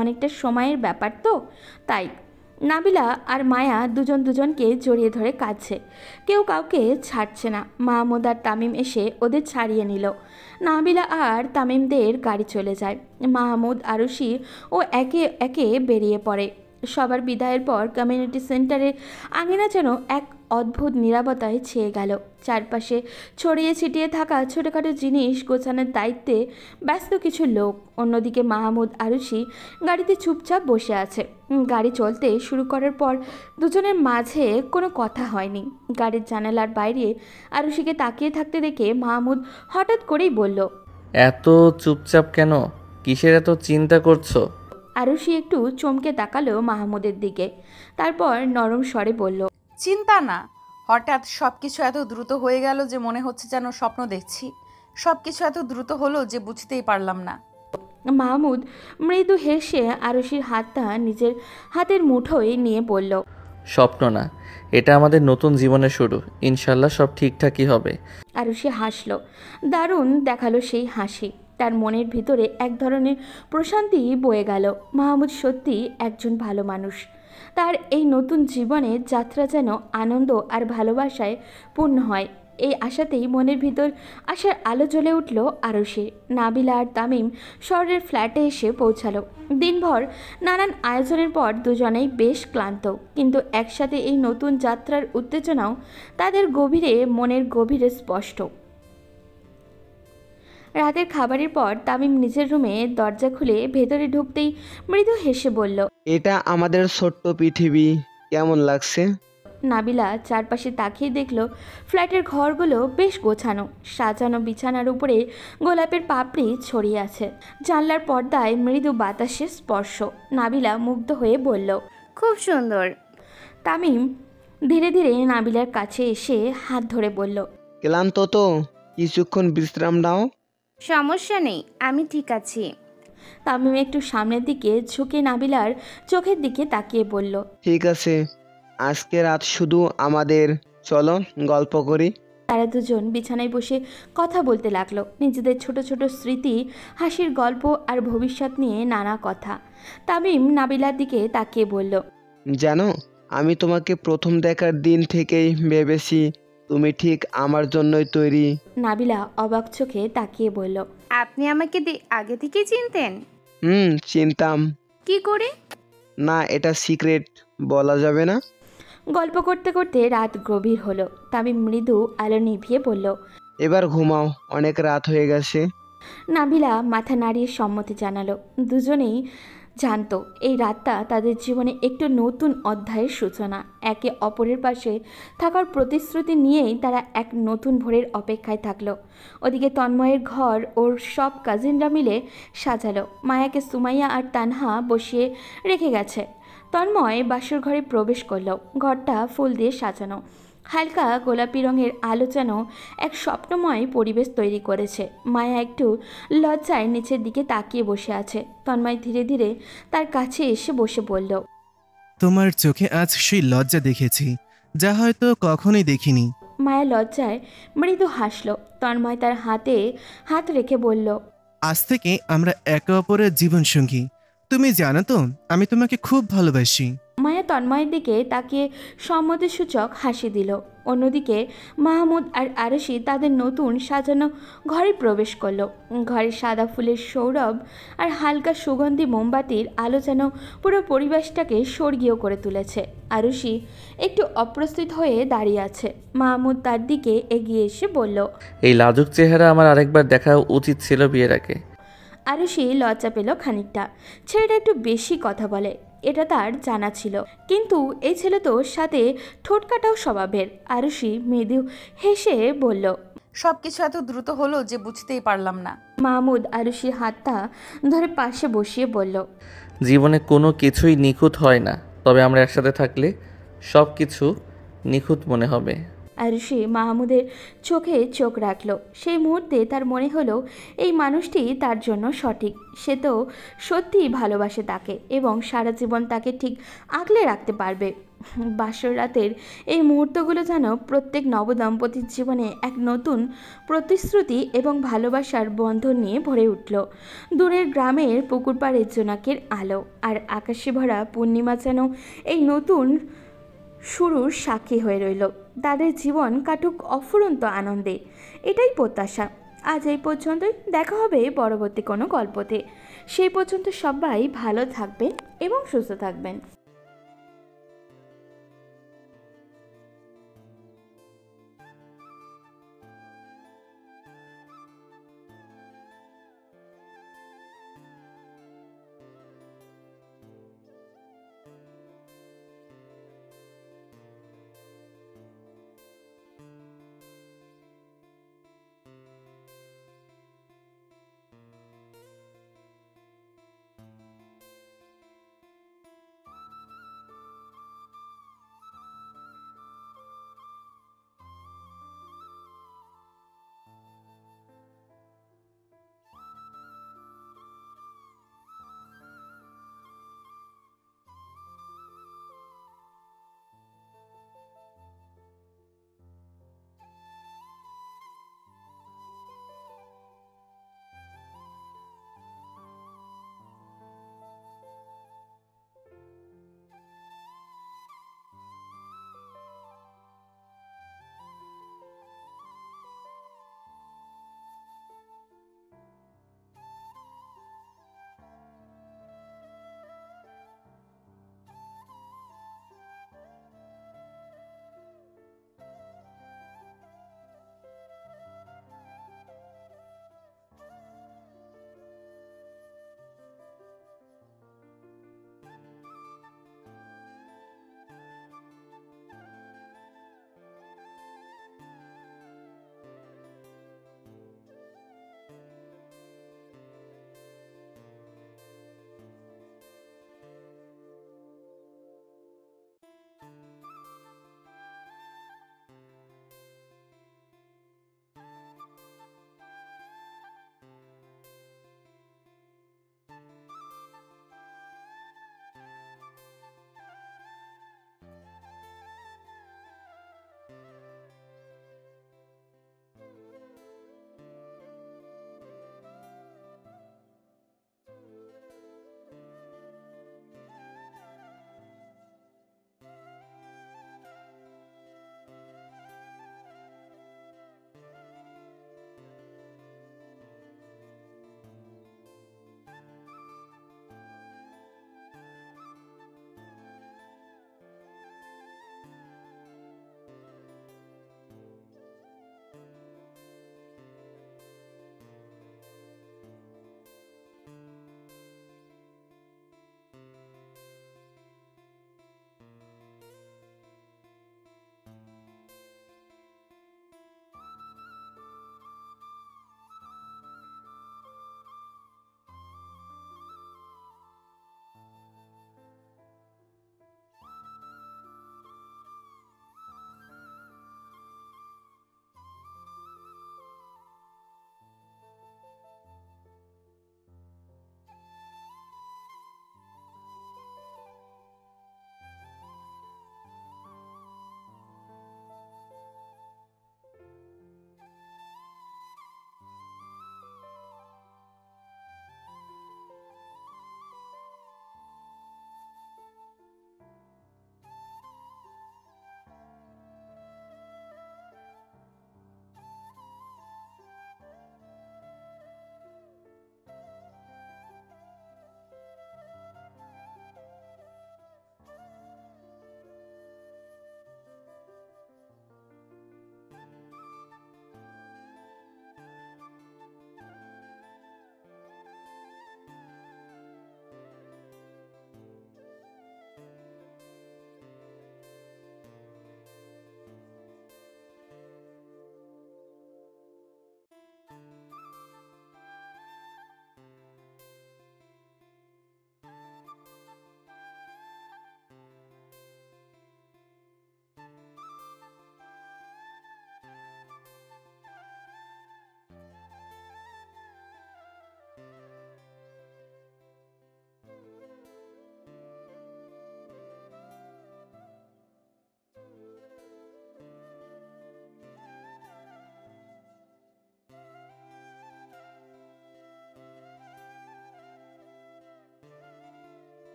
অনেকটা সময়ের ব্যাপার তো, তাই নাবিলা আর মায়া দুজন দুজনকে জড়িয়ে ধরে কাঁদছে। কেউ কাউকে ছাড়ছে না। মাহমুদ আর তামিম এসে ওদের ছাড়িয়ে নিল। নাবিলা আর তামিমদের গাড়ি চলে যায়। মাহমুদ আরুষি ও একে একে বেরিয়ে পড়ে। সবার বিদায়ের পর কমিউনিটি সেন্টারের আঙিনা যেন এক অদ্ভুত নীরবতায় ছেয়ে গেল। চারপাশে ছড়িয়ে ছিটিয়ে থাকা ছোটোখাটো জিনিস গোছানোর দায়িত্বে ব্যস্ত কিছু লোক। অন্যদিকে মাহমুদ আরুষি গাড়িতে চুপচাপ বসে আছে। গাড়ি চলতে শুরু করার পর দুজনের মাঝে কোনো কথা হয়নি। গাড়ির জানালার বাইরে আরুষিকে তাকিয়ে থাকতে দেখে মাহমুদ হঠাৎ করেই বলল, এত চুপচাপ কেন? কিসের এত চিন্তা করছো? আরুষি একটু চমকে তাকালো মাহমুদের দিকে, তারপর নরম স্বরে বলল, চিন্তা না, হঠাৎ সব কিছু এত দ্রুত হয়ে গেল যে মনে হচ্ছে যেন স্বপ্ন দেখছি। সব কিছু এত দ্রুত হলো যে বুঝতেই পারলাম না। মাহমুদ মৃদু হেসে আরুষির হাতটা নিজের হাতের মুঠোয় নিয়ে বলল, স্বপ্ন না, এটা আমাদের নতুন জীবনের শুরু। ইনশাল্লাহ সব ঠিকঠাকই হবে। আরুষি হাসল। দারুণ দেখালো সেই হাসি। তার মনের ভিতরে এক ধরনের প্রশান্তি বয়ে গেল। মাহমুদ সত্যি একজন ভালো মানুষ। তার এই নতুন জীবনের যাত্রা যেন আনন্দ আর ভালোবাসায় পূর্ণ হয়। এই আশাতেই মনের ভিতর আশার আলো জ্বলে উঠল আরুষির। নাবিলা আর তামিম শহরের ফ্ল্যাটে এসে পৌঁছালো। দিনভর নানান আয়োজনের পর দুজনেই বেশ ক্লান্ত, কিন্তু একসাথে এই নতুন যাত্রার উত্তেজনাও তাদের মনের গভীরে স্পষ্ট। রাতের খাবারের পর তামিম নিজের রুমে দরজা খুলে ভেতরে ঢুকতেই মৃদু হেসে বলল, এটা আমাদের ছোট্ট পৃথিবী, কেমন লাগছে? নাবিলা চারপাশে তাকিয়ে দেখল ফ্ল্যাটের ঘরগুলো বেশ গোছানো, সাজানো। বিছানার উপরে গোলাপের পাপড়ি ছড়িয়ে আছে। জানলার পর্দায় মৃদু বাতাসের স্পর্শ। নাবিলা মুগ্ধ হয়ে বলল, খুব সুন্দর। তামিম ধীরে ধীরে নাবিলার কাছে এসে হাত ধরে বলল, ক্লান্ত তো, কিছুক্ষণ বিশ্রাম নাও। সমস্যা নেই, আমি ঠিক আছি। তামিম একটু সামনের দিকে ঝুঁকে নাবিলার চোখের দিকে তাকিয়ে বলল, ঠিক আছে, আজকে রাত শুধু আমাদের, চলো গল্প করি। তারা দুজন বিছানায় বসে কথা বলতে লাগলো। নিজেদের ছোট ছোট স্মৃতি, হাসির গল্প আর ভবিষ্যৎ নিয়ে নানা কথা। তামিম নাবিলার দিকে তাকিয়ে বলল, জানো, আমি তোমাকে প্রথম দেখার দিন থেকেই ভেবেছি তুমি ঠিক আমার জন্যই তৈরি। নাবিলা অবাক চোখে তাকিয়ে বলল, আপনি আমাকে আগে থেকে চিনতেন? চিনতাম। কি করে? না, এটা সিক্রেট, বলা যাবে না। গল্প করতে করতে রাত গভীর হলো। তামিম মৃদু আলো নিভিয়ে বলল, এবার ঘুমাও, অনেক রাত হয়ে গেছে। নাবিলা মাথা নাড়িয়ে সম্মতি জানালো। দুজনেই জানতো এই রাতটা তাদের জীবনে একটু নতুন অধ্যায়ের সূচনা। একে অপরের পাশে থাকার প্রতিশ্রুতি নিয়েই তারা এক নতুন ভোরের অপেক্ষায় থাকলো। ওদিকে তন্ময়ের ঘর ওর সব কাজিনরা মিলে সাজালো। মায়াকে সুমাইয়া আর তানহা বসিয়ে রেখে গেছে। তন্ময় বাসর ঘরে প্রবেশ করলো। ঘরটা ফুল দিয়ে সাজানো। হালকা গোলাপি রঙের আলো যেন এক স্বপ্নময় পরিবেশ তৈরি করেছে। মায়া একটু লজ্জায় নিচের দিকে তাকিয়ে বসে আছে। তন্ময় ধীরে ধীরে তার কাছে এসে বসে বলল, তোমার চোখে আজ সেই লজ্জা দেখেছি যা হয়তো কখনোই দেখিনি। মায়া লজ্জায় মৃদু হাসল। তন্ময় তার হাতে হাত রেখে বলল, আজ থেকে আমরা একে অপরের জীবনসঙ্গী। তুমি জানো তো আমি তোমাকে খুব ভালোবাসি। মায়া তন্ময়ের দিকে তাকিয়ে সম্মতিসূচক হাসি দিল। অন্যদিকে মাহমুদ আর আরশি তাদের নতুন সাজানো ঘরে প্রবেশ করলো। ঘরে সাদা ফুলের সৌরভ আর হালকা সুগন্ধি মোমবাতির আলো যেন পুরো পরিবেশটাকে স্বর্গীয় করে তুলেছে। আরশি একটু অপ্রস্তুত হয়ে দাঁড়িয়ে আছে। মাহমুদ তার দিকে এগিয়ে এসে বলল, এই লাজুক চেহারা আমার আরেকবার দেখা উচিত ছিল বিয়ের আগে। আরশি লজ্জা পেল খানিকটা। ছেলেটা একটু বেশি কথা বলে, এটা তার জানা ছিল, কিন্তু এই ছেলে তো সাথে ঠোঁটকাটাও স্বভাবের। আরশি মৃদু হেসে বলল, সব কিছু এত দ্রুত হলো যে বুঝতেই পারলাম না। মাহমুদ আরশির হাতটা ধরে পাশে বসিয়ে বলল, জীবনে কোনো কিছুই নিখুঁত হয় না, তবে আমরা একসাথে থাকলে সব কিছু নিখুঁত মনে হবে। আরশি মাহমুদের চোখে চোখ রাখল। সেই মুহূর্তে তার মনে হলো এই মানুষটি তার জন্য সঠিক। সে তো সত্যিই ভালোবাসে তাকে এবং সারা জীবন তাকে ঠিক আগলে রাখতে পারবে। বাসর রাতের এই মুহূর্তগুলো যেন প্রত্যেক নবদম্পতির জীবনে এক নতুন প্রতিশ্রুতি এবং ভালোবাসার বন্ধন নিয়ে ভরে উঠল। দূরের গ্রামের পুকুর পাড়ের জোনাকের আলো আর আকাশে ভরা পূর্ণিমা যেন এই নতুন শুরুর সাক্ষী হয়ে রইল। তাদের জীবন কাটুক অফুরন্ত আনন্দে, এটাই প্রত্যাশা। আজ এই পর্যন্তই, দেখা হবে পরবর্তী কোনো গল্পতে। সেই পর্যন্ত সবাই ভালো থাকবেন এবং সুস্থ থাকবেন।